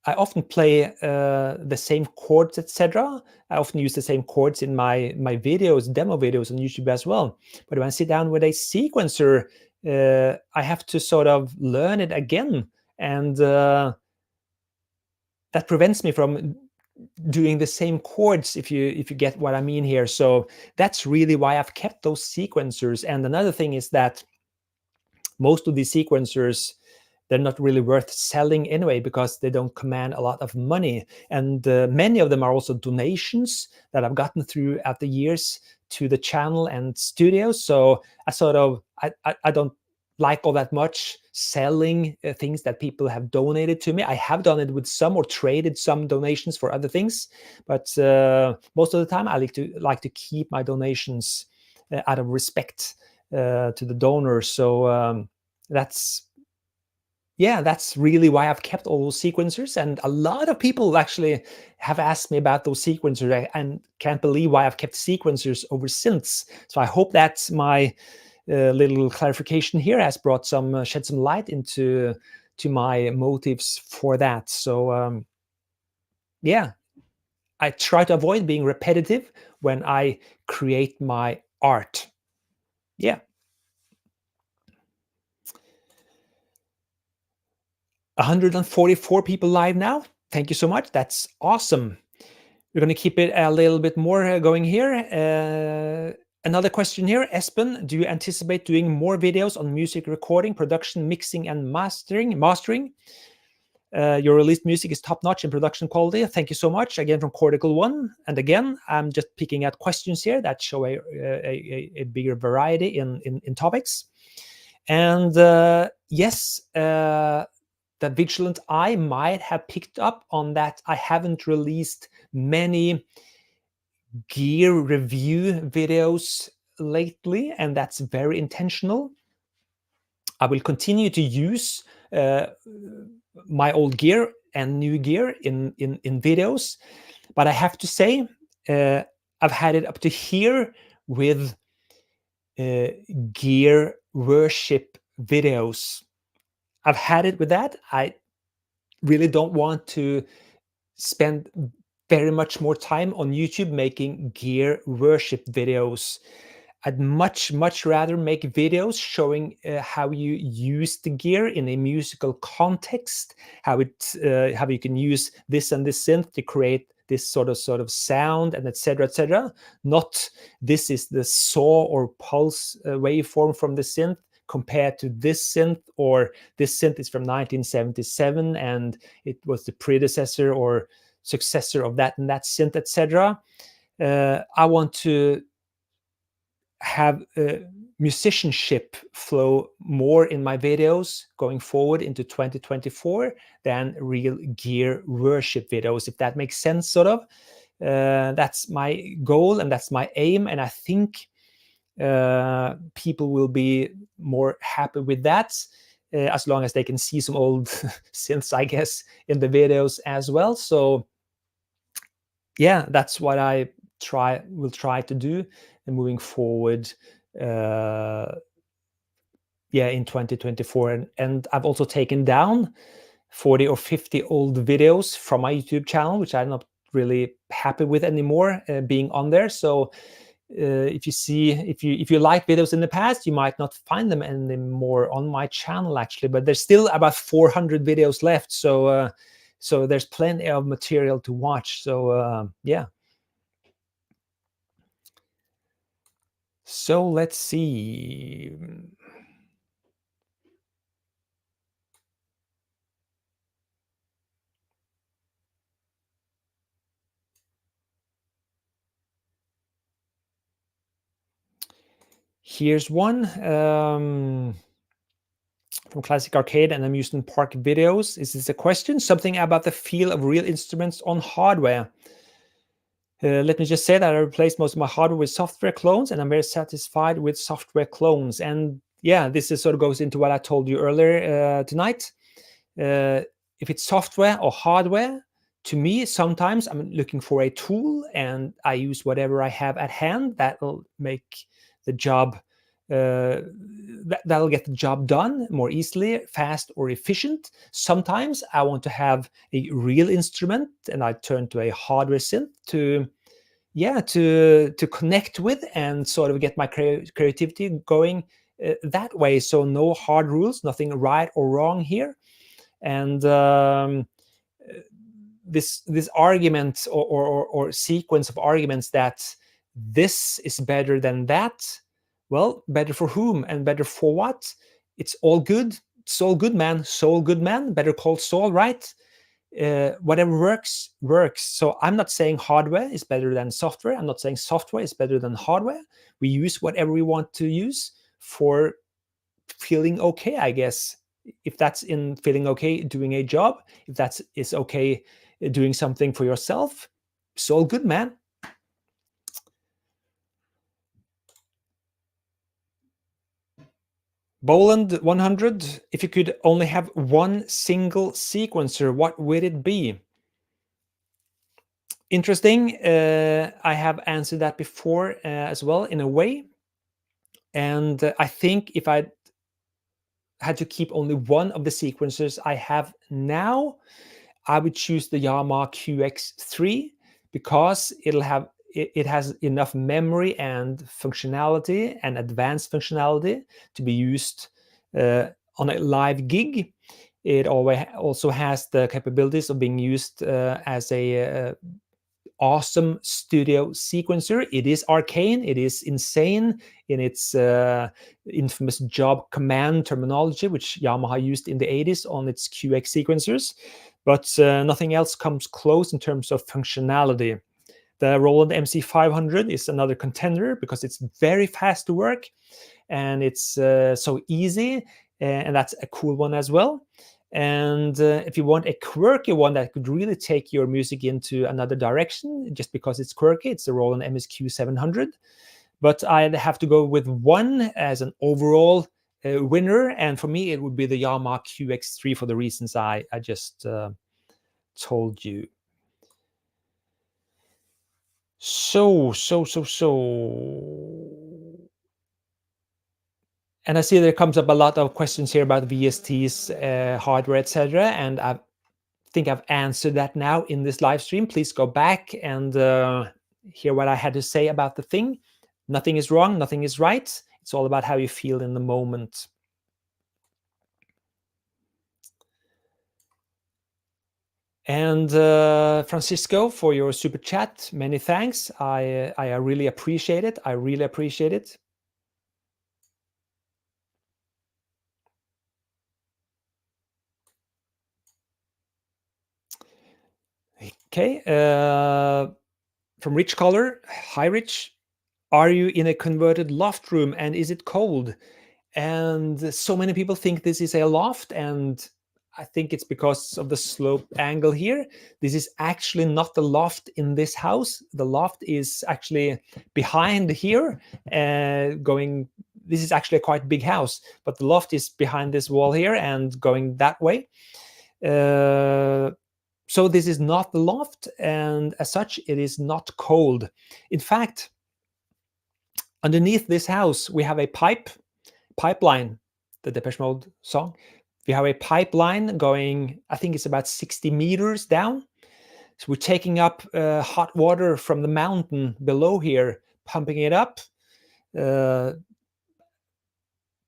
I often play the same chords, etc. I often use the same chords in my videos, demo videos on YouTube as well. But when I sit down with a sequencer, I have to sort of learn it again, and that prevents me from doing the same chords, if you get what I mean here. So that's really why I've kept those sequencers. And another thing is that most of these sequencers, they're not really worth selling anyway, because they don't command a lot of money. And many of them are also donations that I've gotten throughout the years to the channel and studios. So I don't like all that much selling things that people have donated to me. I have done it with some, or traded some donations for other things, but most of the time I like to keep my donations out of respect to the donors. So that's really why I've kept all those sequencers. And a lot of people actually have asked me about those sequencers, and can't believe why I've kept sequencers over synths. So I hope that my little clarification here has brought shed some light into my motives for that. So yeah, I try to avoid being repetitive when I create my art. Yeah. 144 people live now. Thank you so much. That's awesome. We're going to keep it a little bit more going here. Another question here. Espen, do you anticipate doing more videos on music recording, production, mixing, and mastering? Your released music is top-notch in production quality. Thank you so much. Again, from Cortical One. And again, I'm just picking out questions here that show a bigger variety in topics. And yes, the vigilant eye might have picked up on that. I haven't released many gear review videos lately, and that's very intentional. I will continue to use my old gear and new gear in videos, but I have to say I've had it up to here with gear worship videos. I've had it with that. I really don't want to spend very much more time on YouTube making gear worship videos. I'd much rather make videos showing how you use the gear in a musical context, how you can use this and this synth to create this sort of sound, and etc. Not this is the saw or pulse waveform from the synth compared to this synth, or this synth is from 1977 and it was the predecessor or successor of that and that synth, etc. I want to have musicianship flow more in my videos going forward into 2024 than real gear worship videos, if that makes sense, sort of. That's my goal and that's my aim, and I think people will be more happy with that, as long as they can see some old synths, I guess, in the videos as well. So yeah, that's what I will try to do, and moving forward in 2024. And I've also taken down 40 or 50 old videos from my YouTube channel, which I'm not really happy with anymore being on there. So if you like videos in the past, you might not find them anymore on my channel actually, but there's still about 400 videos left. So so there's plenty of material to watch. So yeah. So let's see. Here's one from Classic Arcade and Amusement Park Videos. Is this a question? Something about the feel of real instruments on hardware. Let me just say that I replaced most of my hardware with software clones, and I'm very satisfied with software clones. And yeah, this is sort of goes into what I told you earlier tonight. If it's software or hardware, to me, sometimes I'm looking for a tool and I use whatever I have at hand that will make the job, that'll get the job done more easily, fast, or efficient. Sometimes I want to have a real instrument and I turn to a hardware synth to connect with and sort of get my creativity going that way. So no hard rules, nothing right or wrong here. And this argument or sequence of arguments that this is better than that, well, better for whom and better for what? It's all good. Soul good man, soul good man, better call Saul, right? Whatever works works. So I'm not saying hardware is better than software. I'm not saying software is better than hardware. We use whatever we want to use for feeling okay, I guess. If that's in feeling okay doing a job, if that's is okay doing something for yourself, it's all good, man. Boland 100, if you could only have one single sequencer, what would it be? Interesting. I have answered that before as well in a way. And I think if I had to keep only one of the sequencers I have now, I would choose the Yamaha QX3 because it has enough memory and functionality and advanced functionality to be used on a live gig. It also has the capabilities of being used as a awesome studio sequencer. It is arcane, it is insane in its infamous job command terminology, which Yamaha used in the 80s on its QX sequencers, but nothing else comes close in terms of functionality. The Roland MC500 is another contender because it's very fast to work and it's so easy, and that's a cool one as well. And if you want a quirky one that could really take your music into another direction, just because it's quirky, it's the Roland MSQ 700. But I'd have to go with one as an overall winner, and for me, it would be the Yamaha QX3 for the reasons I just told you. So. And I see there comes up a lot of questions here about VSTs, hardware, etc. And I think I've answered that now in this live stream. Please go back and hear what I had to say about the thing. Nothing is wrong, nothing is right. It's all about how you feel in the moment. And Francisco, for your super chat, many thanks. I really appreciate it. I really appreciate it. Okay. From Rich Color, hi Rich. Are you in a converted loft room and is it cold? And so many people think this is a loft, and I think it's because of the slope angle here. This is actually not the loft in this house. The loft is actually behind here, this is actually a quite big house, but the loft is behind this wall here and going that way. So this is not the loft, and as such, it is not cold. In fact, underneath this house, we have a pipeline, the Depeche Mode song, you have a pipeline going, I think it's about 60 meters down. So we're taking up hot water from the mountain below here, pumping it up,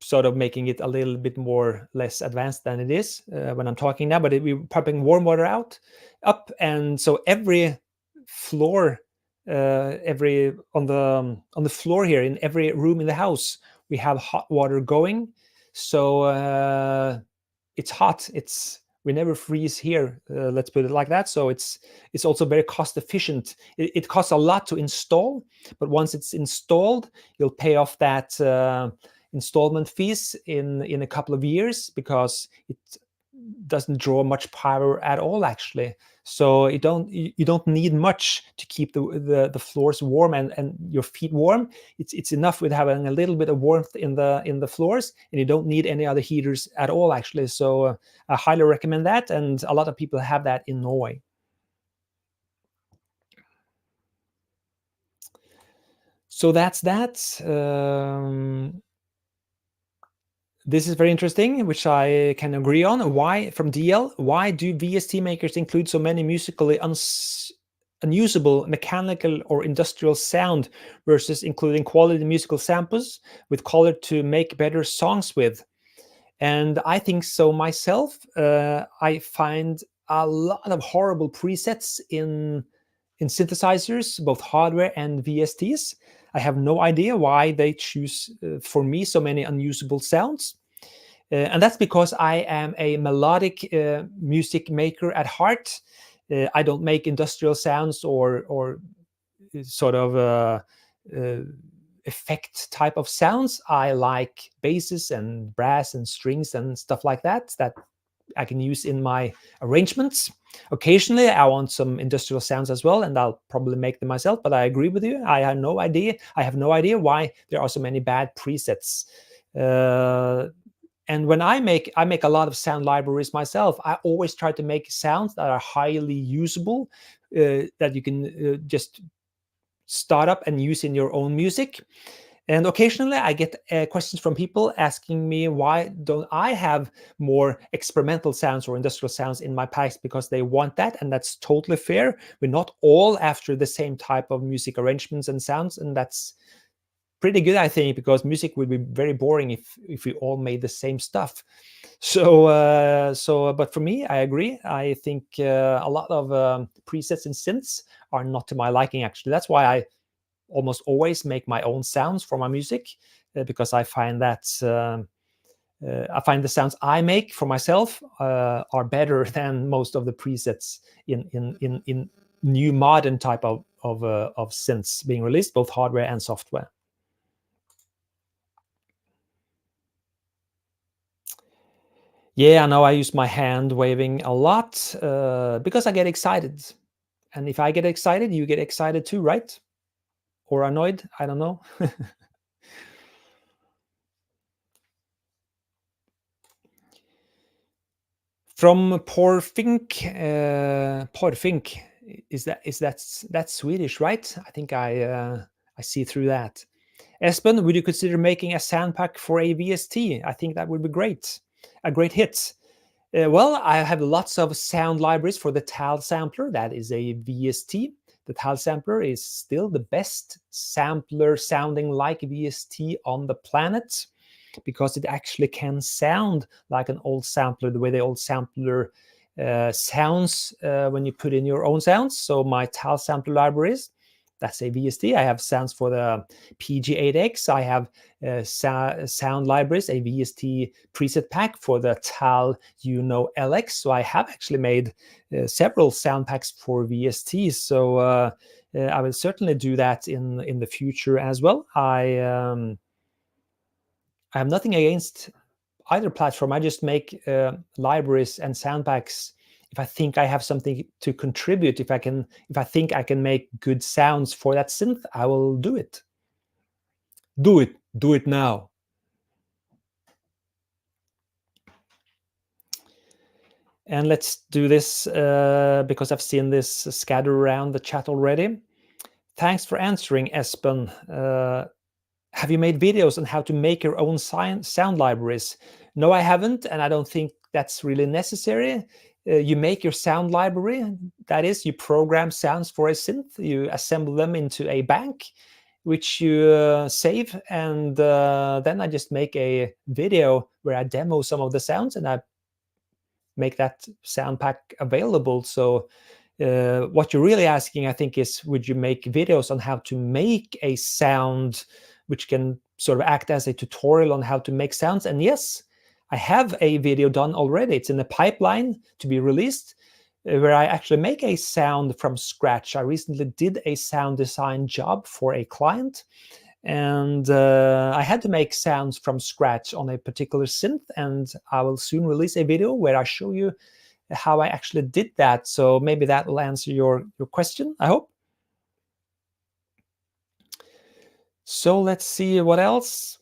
sort of making it a little bit more less advanced than it is when I'm talking now, but we're pumping warm water up, and so every floor, every on the floor here in every room in the house, we have hot water going. So it's hot. We never freeze here. Let's put it like that. So it's also very cost efficient. It costs a lot to install, but once it's installed, you'll pay off that installment fees in a couple of years, because it doesn't draw much power at all, actually. So you don't need much to keep the floors warm and your feet warm. It's enough with having a little bit of warmth in the floors, and you don't need any other heaters at all, actually. So I highly recommend that, and a lot of people have that in Norway. So that's that. This is very interesting, which I can agree on. Why, from DL, why do VST makers include so many musically unusable mechanical or industrial sound versus including quality musical samples with color to make better songs with? And I think so myself. I find a lot of horrible presets in synthesizers, both hardware and VSTs. I have no idea why they choose, for me, so many unusable sounds. And that's because I am a melodic music maker at heart. I don't make industrial sounds or sort of effect type of sounds. I like basses and brass and strings and stuff like that I can use in my arrangements. Occasionally, I want some industrial sounds as well, and I'll probably make them myself. But I agree with you. I have no idea. I have no idea why there are so many bad presets. And when I make a lot of sound libraries myself, I always try to make sounds that are highly usable, that you can just start up and use in your own music. And occasionally I get questions from people asking me, why don't I have more experimental sounds or industrial sounds in my packs, because they want that, and that's totally fair. We're not all after the same type of music arrangements and sounds, and that's pretty good, I think, because music would be very boring if we all made the same stuff. So, but for me, I agree. I think a lot of presets and synths are not to my liking, actually. That's why I almost always make my own sounds for my music, because I find that I find the sounds I make for myself are better than most of the presets in new modern type of synths being released, both hardware and software. Yeah, I know I use my hand waving a lot because I get excited. And if I get excited, you get excited too, right? Or annoyed? I don't know. From Porfink, Porfink, that's Swedish, right? I think I see through that. Espen, would you consider making a sound pack for a VST? I think that would be great, a great hit. Well, I have lots of sound libraries for the TAL sampler. That is a VST. The TAL sampler is still the best sampler sounding like VST on the planet, because it actually can sound like an old sampler, the way the old sampler sounds when you put in your own sounds. So my TAL sampler libraries, that's a VST. I have sounds for the PG8X. I have sound libraries, a VST preset pack for the TAL LX. So I have actually made several sound packs for VST. So I will certainly do that in the future as well. I have nothing against either platform. I just make libraries and sound packs if I think I have something to contribute. If I think I can make good sounds for that synth, I will do it. Do it now. And let's do this because I've seen this scatter around the chat already. Thanks for answering, Espen. Have you made videos on how to make your own sound libraries? No, I haven't, and I don't think that's really necessary. You make your sound library. That is, you program sounds for a synth. You assemble them into a bank, which you save. And then I just make a video where I demo some of the sounds, and I make that sound pack available. So what you're really asking, I think, is would you make videos on how to make a sound which can sort of act as a tutorial on how to make sounds? And yes, I have a video done already. It's in the pipeline to be released, where I actually make a sound from scratch. I recently did a sound design job for a client, and I had to make sounds from scratch on a particular synth, and I will soon release a video where I show you how I actually did that. So maybe that will answer your question, I hope. So let's see what else.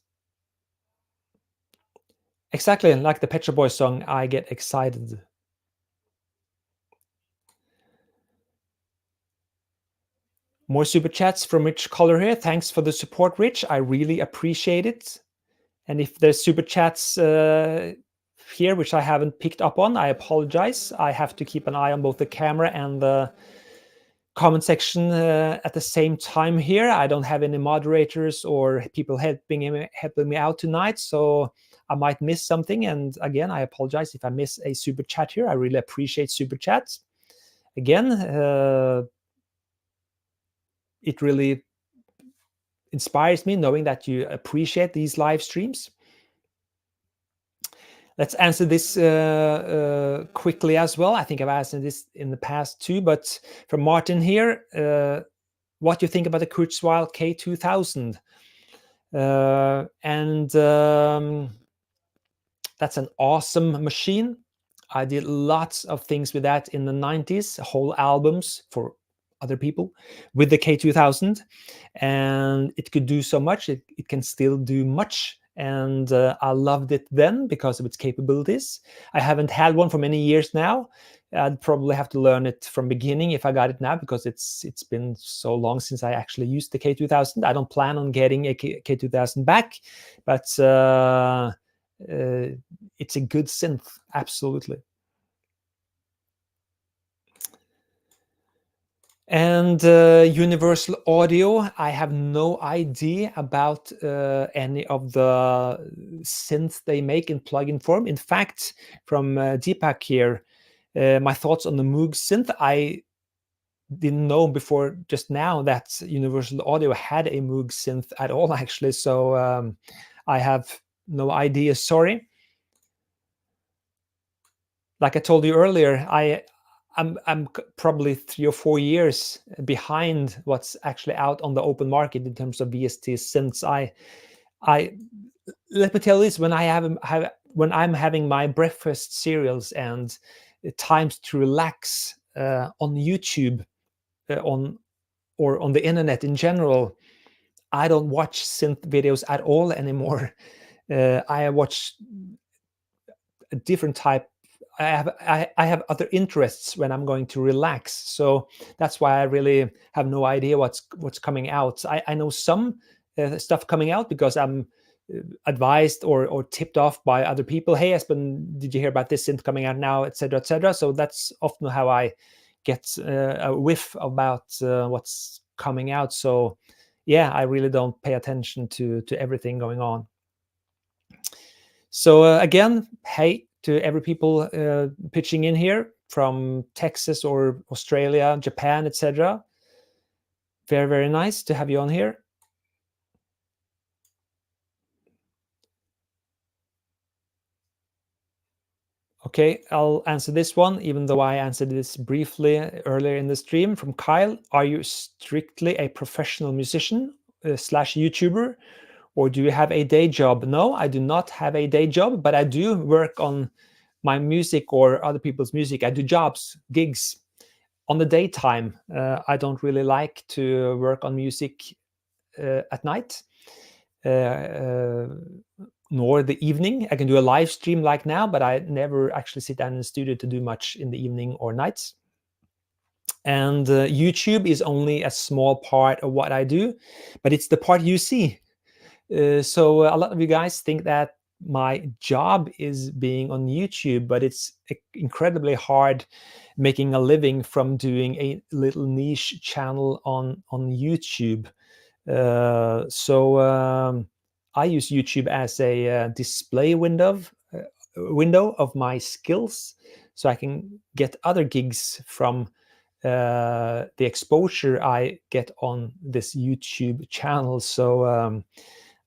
Exactly like the Pet Shop Boys song, I get excited. More super chats from Rich Color here. Thanks for the support, Rich. I really appreciate it. And if there's super chats here which I haven't picked up on, I apologize. I have to keep an eye on both the camera and the comment section at the same time here. I don't have any moderators or people helping me out tonight, so I might miss something. And again, I apologize if I miss a super chat here. I really appreciate super chats. Again, it really inspires me knowing that you appreciate these live streams. Let's answer this quickly as well. I think I've answered this in the past too, but from Martin here, what do you think about the Kurzweil K2000? That's an awesome machine. I did lots of things with that in the 90s, whole albums for other people with the K2000, and it could do so much. It can still do much. And I loved it then because of its capabilities. I haven't had one for many years now. I'd probably have to learn it from beginning if I got it now, because it's been so long since I actually used the K2000. I don't plan on getting a K2000 back, but it's a good synth, absolutely. And Universal Audio, I have no idea about any of the synths they make in plugin form. In fact, from Deepak here, my thoughts on the Moog synth, I didn't know before just now that Universal Audio had a Moog synth at all, actually. So I have no idea, sorry. Like I told you earlier, I'm probably 3 or 4 years behind what's actually out on the open market in terms of VST synths. I let me tell you this: when I'm having my breakfast cereals and times to relax on YouTube, on the internet in general, I don't watch synth videos at all anymore. I watch a different type. I have other interests when I'm going to relax. So that's why I really have no idea what's coming out. I know some stuff coming out because I'm advised or tipped off by other people. Hey, Espen, did you hear about this synth coming out now, etc., etc. So that's often how I get a whiff about what's coming out. So yeah, I really don't pay attention to everything going on. So again, hey to every people pitching in here from Texas or Australia, Japan, etc. Very, very nice to have you on here. Okay, I'll answer this one, even though I answered this briefly earlier in the stream. From Kyle, are you strictly a professional musician / YouTuber, or do you have a day job? No, I do not have a day job, but I do work on my music or other people's music. I do jobs, gigs on the daytime. I don't really like to work on music at night, nor the evening. I can do a live stream like now, but I never actually sit down in the studio to do much in the evening or nights. And YouTube is only a small part of what I do, but it's the part you see. So a lot of you guys think that my job is being on YouTube, but it's incredibly hard making a living from doing a little niche channel on YouTube. So I use YouTube as a display window of my skills, so I can get other gigs from the exposure I get on this YouTube channel. So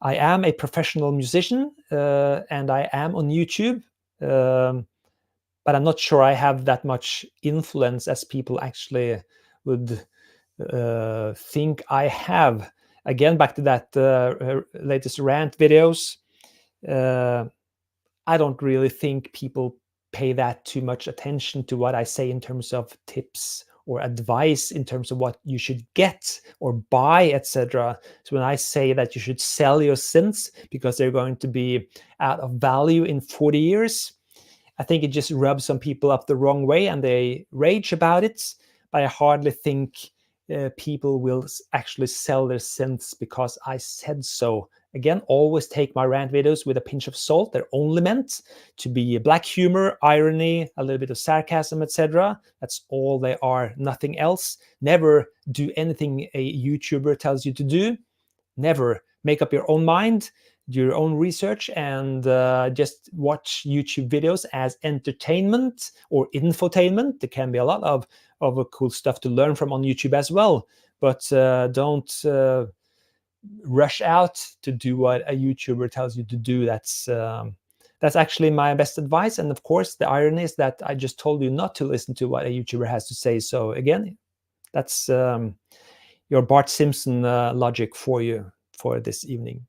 I am a professional musician, and I am on YouTube, but I'm not sure I have that much influence as people actually would think I have. Again, back to that latest Rant videos. I don't really think people pay that too much attention to what I say in terms of tips or advice in terms of what you should get or buy, etc. So when I say that you should sell your synths because they're going to be out of value in 40 years, I think it just rubs some people up the wrong way and they rage about it. But I hardly think people will actually sell their synths because I said so. Again, always take my rant videos with a pinch of salt. They're only meant to be black humor, irony, a little bit of sarcasm, etc. That's all they are, nothing else. Never do anything a YouTuber tells you to do. Never. Make up your own mind, do your own research, and just watch YouTube videos as entertainment or infotainment. There can be a lot of cool stuff to learn from on YouTube as well, but don't rush out to do what a YouTuber tells you to do. That's actually my best advice. And of course, the irony is that I just told you not to listen to what a YouTuber has to say. So again, that's your Bart Simpson logic for you for this evening.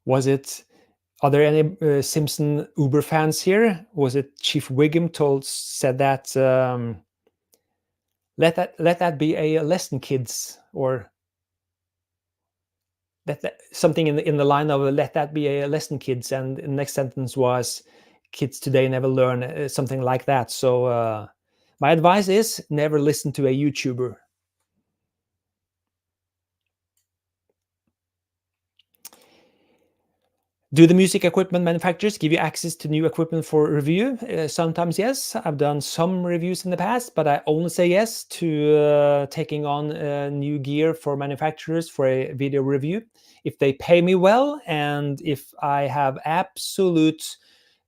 Are there any Simpson Uber fans here? Was it Chief Wiggum said that let that be a lesson, kids, or something in the line of let that be a lesson, kids, and the next sentence was kids today never learn, something like that. So my advice is never listen to a YouTuber. Do the music equipment manufacturers give you access to new equipment for review? Sometimes yes. I've done some reviews in the past, but I only say yes to taking on new gear for manufacturers for a video review if they pay me well and if I have absolute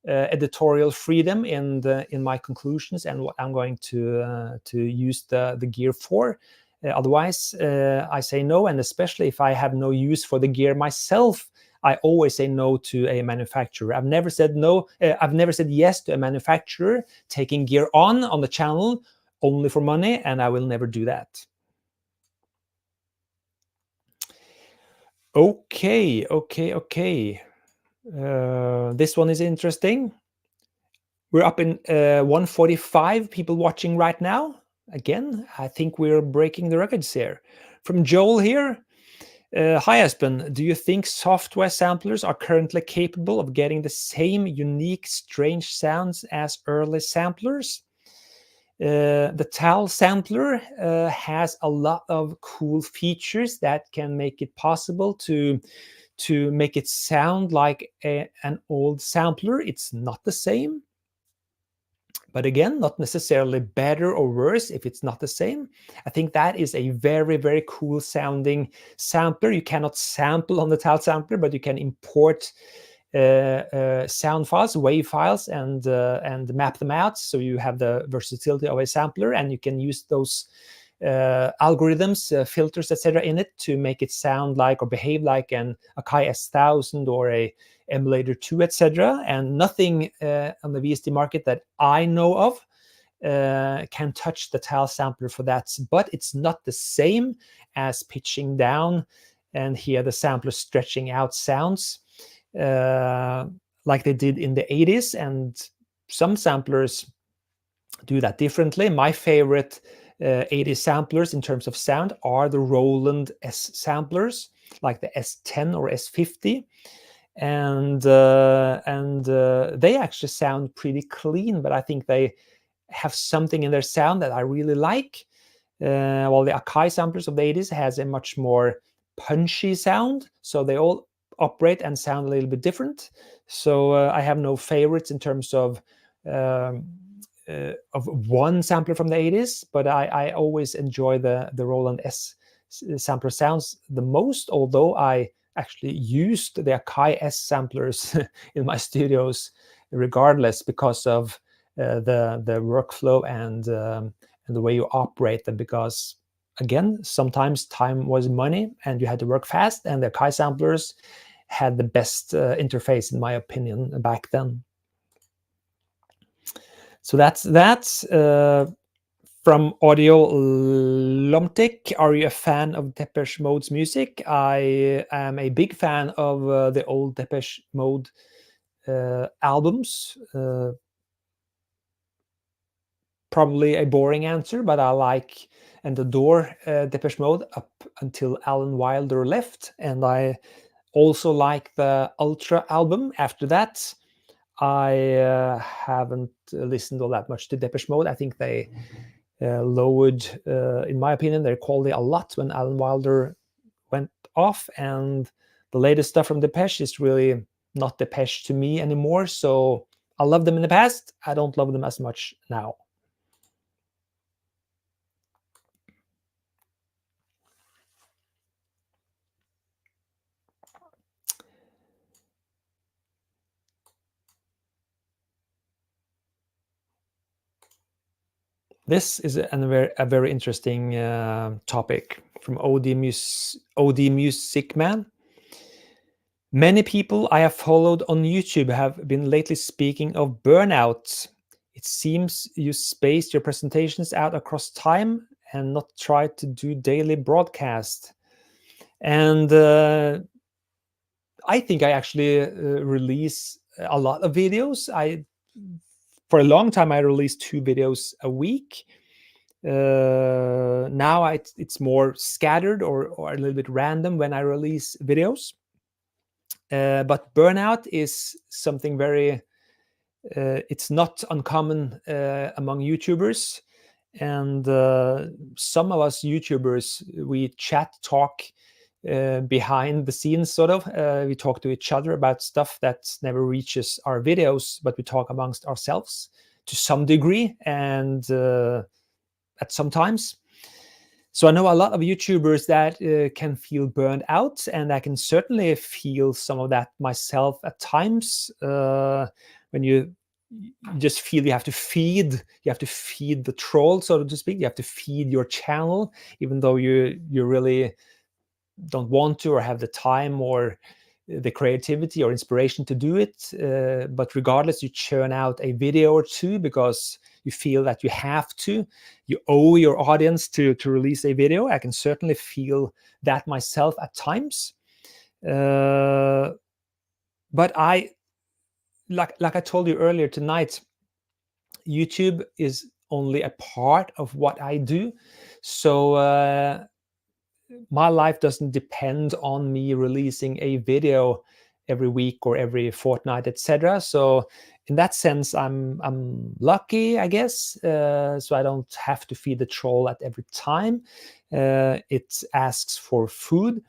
editorial freedom in my conclusions and what I'm going to use the gear for. Otherwise, I say no, and especially if I have no use for the gear myself, I always say no to a manufacturer. I've never said no. I've never said yes to a manufacturer taking gear on the channel only for money, and I will never do that. Okay. This one is interesting. We're up in 145 people watching right now. Again, I think we're breaking the records here. From Joel here. Hi, Espen. Do you think software samplers are currently capable of getting the same unique, strange sounds as early samplers? The TAL sampler has a lot of cool features that can make it possible to make it sound like an old sampler. It's not the same, but again, not necessarily better or worse if it's not the same. I think that is a very, very cool sounding sampler. You cannot sample on the TAL sampler, but you can import sound files, wave files, and map them out. So you have the versatility of a sampler, and you can use those algorithms, filters, etc., in it to make it sound like or behave like an Akai S1000 or a Emulator 2, etc. And nothing on the VST market that I know of can touch the TAL sampler for that. But it's not the same as pitching down and hear the sampler stretching out sounds like they did in the 80s. And some samplers do that differently. My favorite 80 samplers in terms of sound are the Roland S samplers, like the S10 or S50, and they actually sound pretty clean, but I think they have something in their sound that I really like. While the Akai samplers of the 80s has a much more punchy sound, so they all operate and sound a little bit different. So I have no favorites in terms of one sampler from the 80s, but I always enjoy the Roland S sampler sounds the most, although I actually used the Akai S samplers in my studios regardless, because of the workflow and the way you operate them, because again, sometimes time was money and you had to work fast, and the Akai samplers had the best interface, in my opinion, back then. So that's from Audio Lomtic. Are you a fan of Depeche Mode's music? I am a big fan of the old Depeche Mode albums. Probably a boring answer, but I like and adore Depeche Mode up until Alan Wilder left, and I also like the Ultra album. After that, I haven't listened all that much to Depeche Mode. I think they lowered, in my opinion, their quality a lot when Alan Wilder went off, and the latest stuff from Depeche is really not Depeche to me anymore. So I loved them in the past. I don't love them as much now. This is a very interesting topic from OD Music Man. Many people I have followed on YouTube have been lately speaking of burnout. It seems you space your presentations out across time and not try to do daily broadcast. And I think I actually release a lot of videos. For a long time, I released 2 videos a week. Now it's more scattered or a little bit random when I release videos. But burnout is something very, it's not uncommon among YouTubers. And some of us YouTubers, we chat, talk behind the scenes, sort of. We talk to each other about stuff that never reaches our videos, but we talk amongst ourselves to some degree, and at some times. So I know a lot of YouTubers that can feel burned out, and I can certainly feel some of that myself at times. When you just feel you have to feed the troll, so to speak. You have to feed your channel, even though you really don't want to, or have the time or the creativity or inspiration to do it. But regardless, you churn out a video or two because you feel that you have to. You owe your audience to release a video. I can certainly feel that myself at times. But I, like I told you earlier tonight, YouTube is only a part of what I do. So my life doesn't depend on me releasing a video every week or every fortnight, etc. So in that sense, I'm lucky, I guess. So I don't have to feed the troll at every time. It asks for food.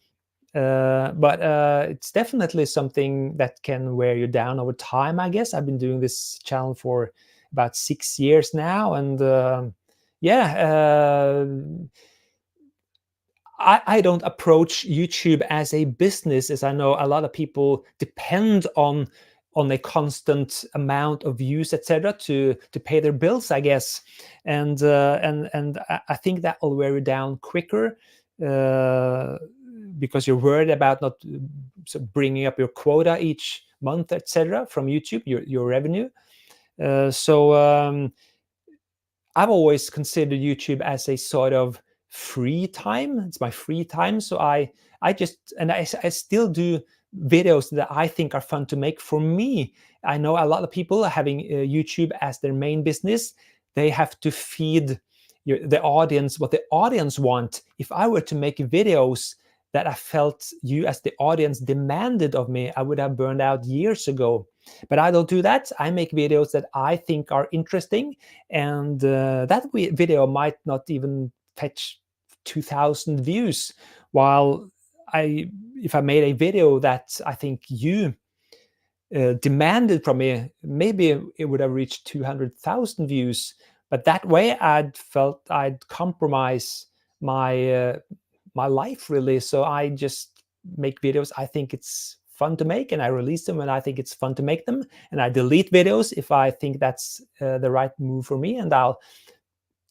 But it's definitely something that can wear you down over time, I guess. I've been doing this channel for about 6 years now. And I don't approach YouTube as a business, as I know a lot of people depend on a constant amount of views, etc., to pay their bills, I guess. And I think that will wear you down quicker, because you're worried about not bringing up your quota each month, etc., from YouTube, your revenue. So I've always considered YouTube as a sort of free time. It's my free time. So I still do videos that I think are fun to make for me. I know a lot of people are having YouTube as their main business. They have to feed the audience what the audience want. If I were to make videos that I felt you as the audience demanded of me, I would have burned out years ago. But I don't do that. I make videos that I think are interesting, and that video might not even fetch 2,000 views, while if I made a video that I think you demanded from me, maybe it would have reached 200,000 views. But that way, I'd felt I'd compromise my my life, really. So I just make videos I think it's fun to make, and I release them when I think it's fun to make them, and I delete videos if I think that's the right move for me, and I'll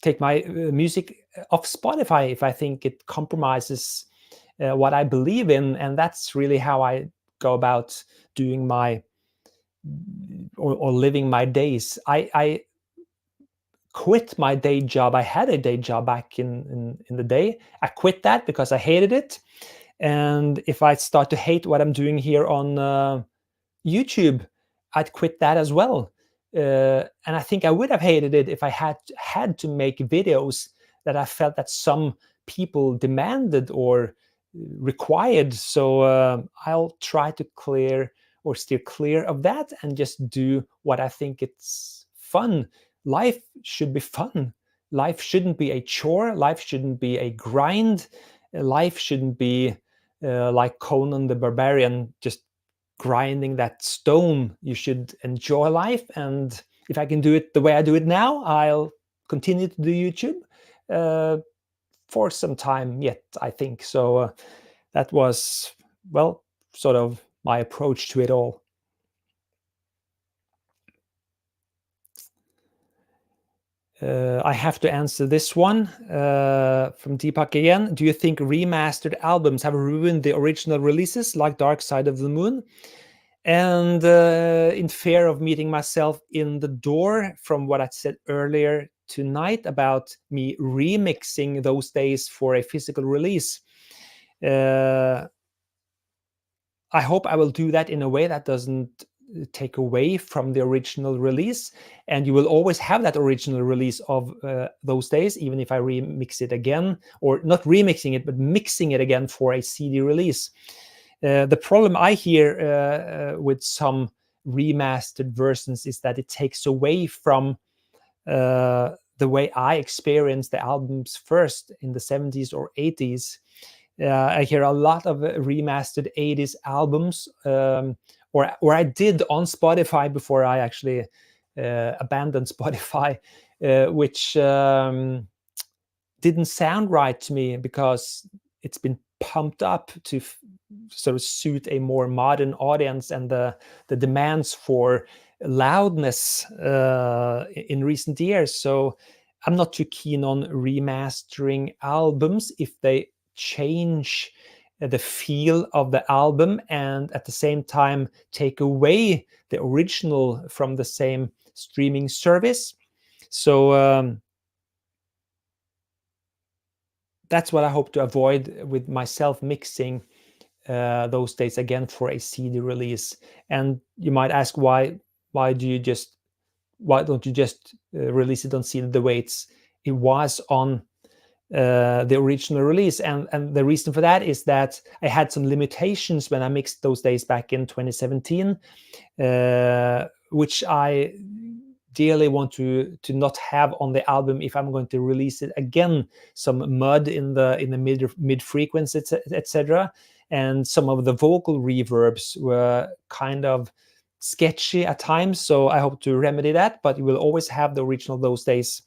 take my music off Spotify if I think it compromises what I believe in. And that's really how I go about doing my or living my days. I quit my day job. I had a day job back in the day. I quit that because I hated it. And if I start to hate what I'm doing here on YouTube, I'd quit that as well. And I think I would have hated it if I had to make videos that I felt that some people demanded or required. So I'll try to clear or steer clear of that and just do what I think it's fun. Life should be fun. Life shouldn't be a chore. Life shouldn't be a grind. Life shouldn't be like Conan the Barbarian, just grinding that stone. You should enjoy life. And if I can do it the way I do it now, I'll continue to do YouTube for some time yet, I think. So that was, well, sort of my approach to it all. I have to answer this one from Deepak again. Do you think remastered albums have ruined the original releases like Dark Side of the Moon? And in fear of meeting myself in the door from what I said earlier tonight about me remixing those days for a physical release, I hope I will do that in a way that doesn't take away from the original release, and you will always have that original release of those days, even if I remix it again, or not remixing it but mixing it again for a CD release. The problem I hear with some remastered versions is that it takes away from the way I experienced the albums first in the 70s or 80s. I hear a lot of remastered 80s albums, or I did on Spotify before I actually abandoned Spotify, which didn't sound right to me because it's been pumped up to sort of suit a more modern audience and the demands for loudness in recent years. So I'm not too keen on remastering albums if they change the feel of the album and at the same time take away the original from the same streaming service. So that's what I hope to avoid with myself mixing those days again for a CD release. And you might ask, why don't you just release it on CD the way it was on the original release? And the reason for that is that I had some limitations when I mixed those days back in 2017, which I dearly want to not have on the album if I'm going to release it again. Some mud in the mid frequency, etc. And some of the vocal reverbs were kind of sketchy at times. So I hope to remedy that, but you will always have the original those days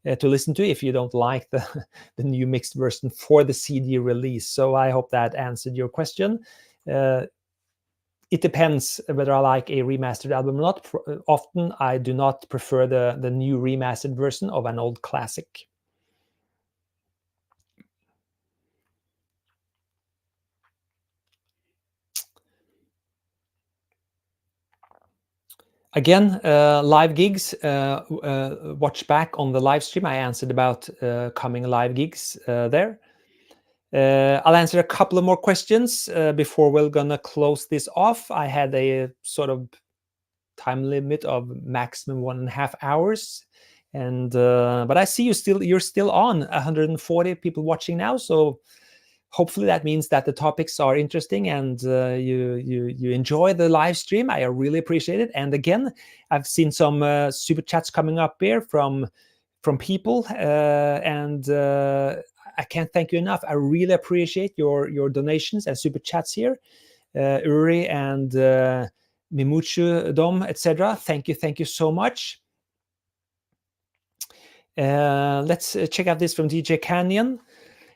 to listen to if you don't like the new mixed version for the CD release. So I hope that answered your question. It depends whether I like a remastered album or not. Often I do not prefer the new remastered version of an old classic. Again, live gigs, watch back on the live stream. I answered about coming live gigs there. I'll answer a couple of more questions before we're gonna close this off. I had a sort of time limit of maximum 1.5 hours, and but I see you're still on 140 people watching now. So hopefully that means that the topics are interesting and you enjoy the live stream. I really appreciate it. And again, I've seen some super chats coming up here from people, and I can't thank you enough. I really appreciate your donations and super chats here. Uri and Mimuchu Dom, etc. Thank you so much. Let's check out this from DJ Canyon.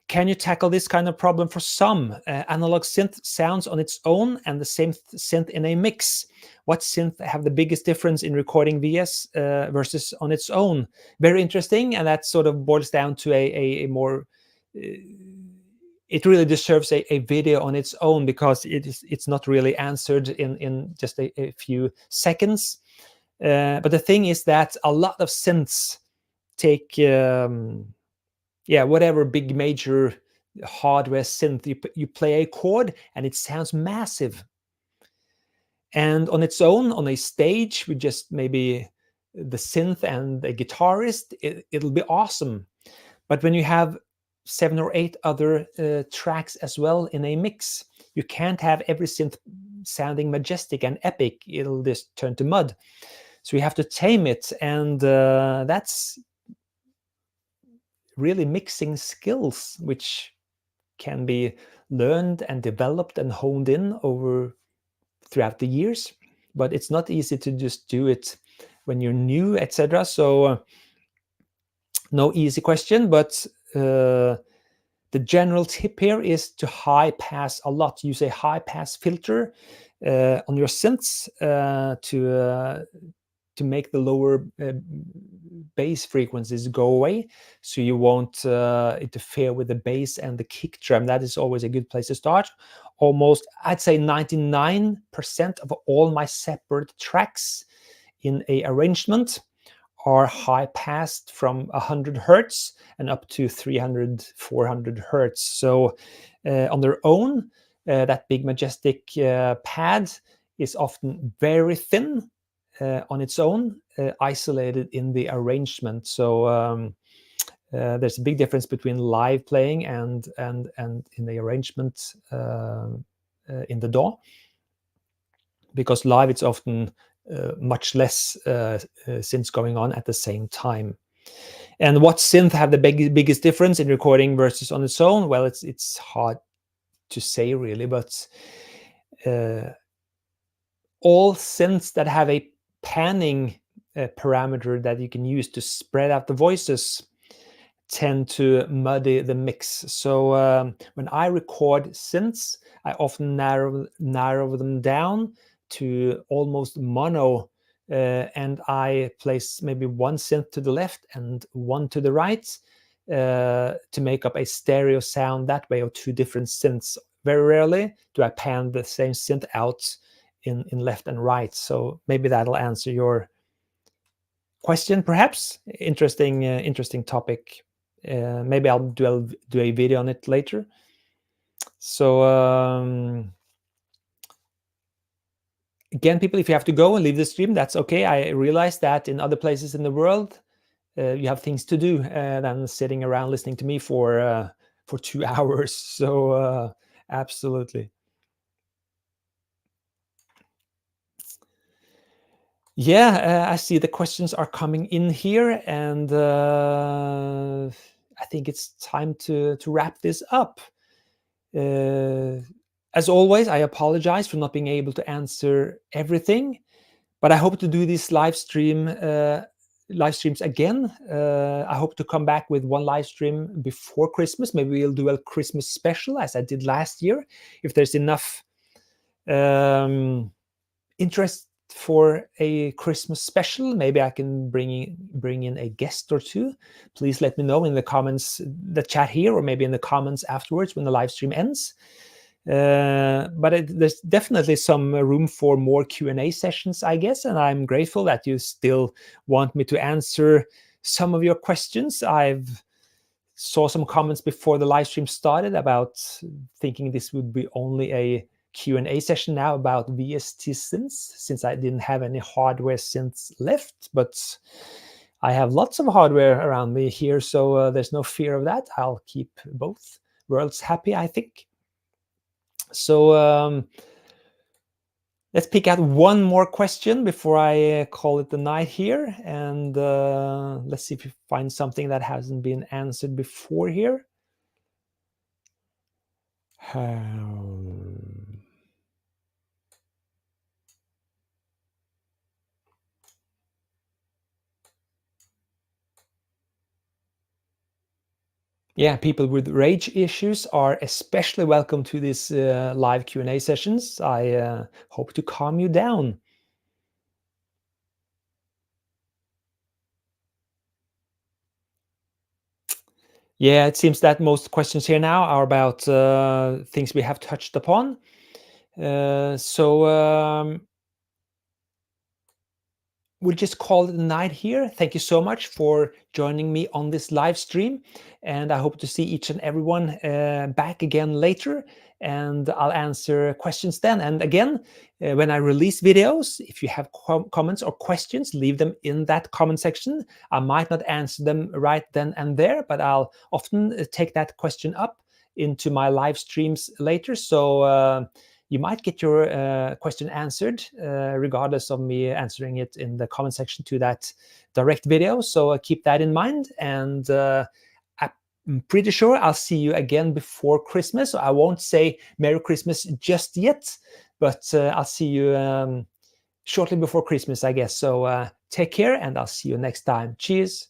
Can you tackle this kind of problem for some? Analog synth sounds on its own and the same synth in a mix. What synth have the biggest difference in recording VS versus on its own? Very interesting, and that sort of boils down to a more... it really deserves a video on its own, because it's not really answered in just a few seconds. But the thing is that a lot of synths take... whatever big major hardware synth, you play a chord and it sounds massive. And on its own, on a stage with just maybe the synth and a guitarist, it'll be awesome. But when you have 7 or 8 other tracks as well in a mix, you can't have every synth sounding majestic and epic. It'll just turn to mud. So you have to tame it, and that's really mixing skills, which can be learned and developed and honed in over throughout the years. But it's not easy to just do it when you're new, etc. So no easy question, but the general tip here is to high pass a lot. Use a high pass filter on your synths to make the lower bass frequencies go away, so you won't interfere with the bass and the kick drum. That is always a good place to start. Almost, I'd say 99% of all my separate tracks in a arrangement are high passed from 100 hertz and up to 300, 400 hertz. So on their own, that big majestic pad is often very thin on its own, isolated in the arrangement. So there's a big difference between live playing and in the arrangement in the DAW, because live it's often much less synths going on at the same time. And what synth have the biggest difference in recording versus on its own? Well, it's hard to say really, but all synths that have a panning parameter that you can use to spread out the voices tend to muddy the mix. So when I record synths, I often narrow them down to almost mono, and I place maybe one synth to the left and one to the right to make up a stereo sound that way, or 2 different synths. Very rarely do I pan the same synth out in left and right. So maybe that'll answer your question, perhaps. Interesting topic. Maybe I'll do a video on it later. So again, people, if you have to go and leave the stream, that's okay. I realize that in other places in the world, you have things to do than sitting around listening to me for 2 hours. So absolutely. Yeah, I see the questions are coming in here, and I think it's time to wrap this up. As always, I apologize for not being able to answer everything, but I hope to do these live streams again. I hope to come back with one live stream before Christmas. Maybe we'll do a Christmas special as I did last year, if there's enough interest for a Christmas special. Maybe I can bring in a guest or 2. Please let me know in the comments, the chat here, or maybe in the comments afterwards when the live stream ends. But there's definitely some room for more Q&A sessions, I guess, and I'm grateful that you still want me to answer some of your questions. I've saw some comments before the live stream started about thinking this would be only a Q&A session now about VST synths, since I didn't have any hardware synths left, but I have lots of hardware around me here, so there's no fear of that. I'll keep both worlds happy, I think. So let's pick out one more question before I call it the night here, and let's see if we find something that hasn't been answered before here. Yeah, people with rage issues are especially welcome to these live Q&A sessions. I hope to calm you down. Yeah, it seems that most questions here now are about things we have touched upon. So we'll just call it a night here. Thank you so much for joining me on this live stream. And I hope to see each and everyone back again later. And I'll answer questions then. And again, when I release videos, if you have comments or questions, leave them in that comment section. I might not answer them right then and there, but I'll often take that question up into my live streams later. So you might get your question answered regardless of me answering it in the comment section to that direct video. So keep that in mind. And I'm pretty sure I'll see you again before Christmas. So I won't say Merry Christmas just yet, but I'll see you shortly before Christmas, I guess. So take care, and I'll see you next time. Cheers.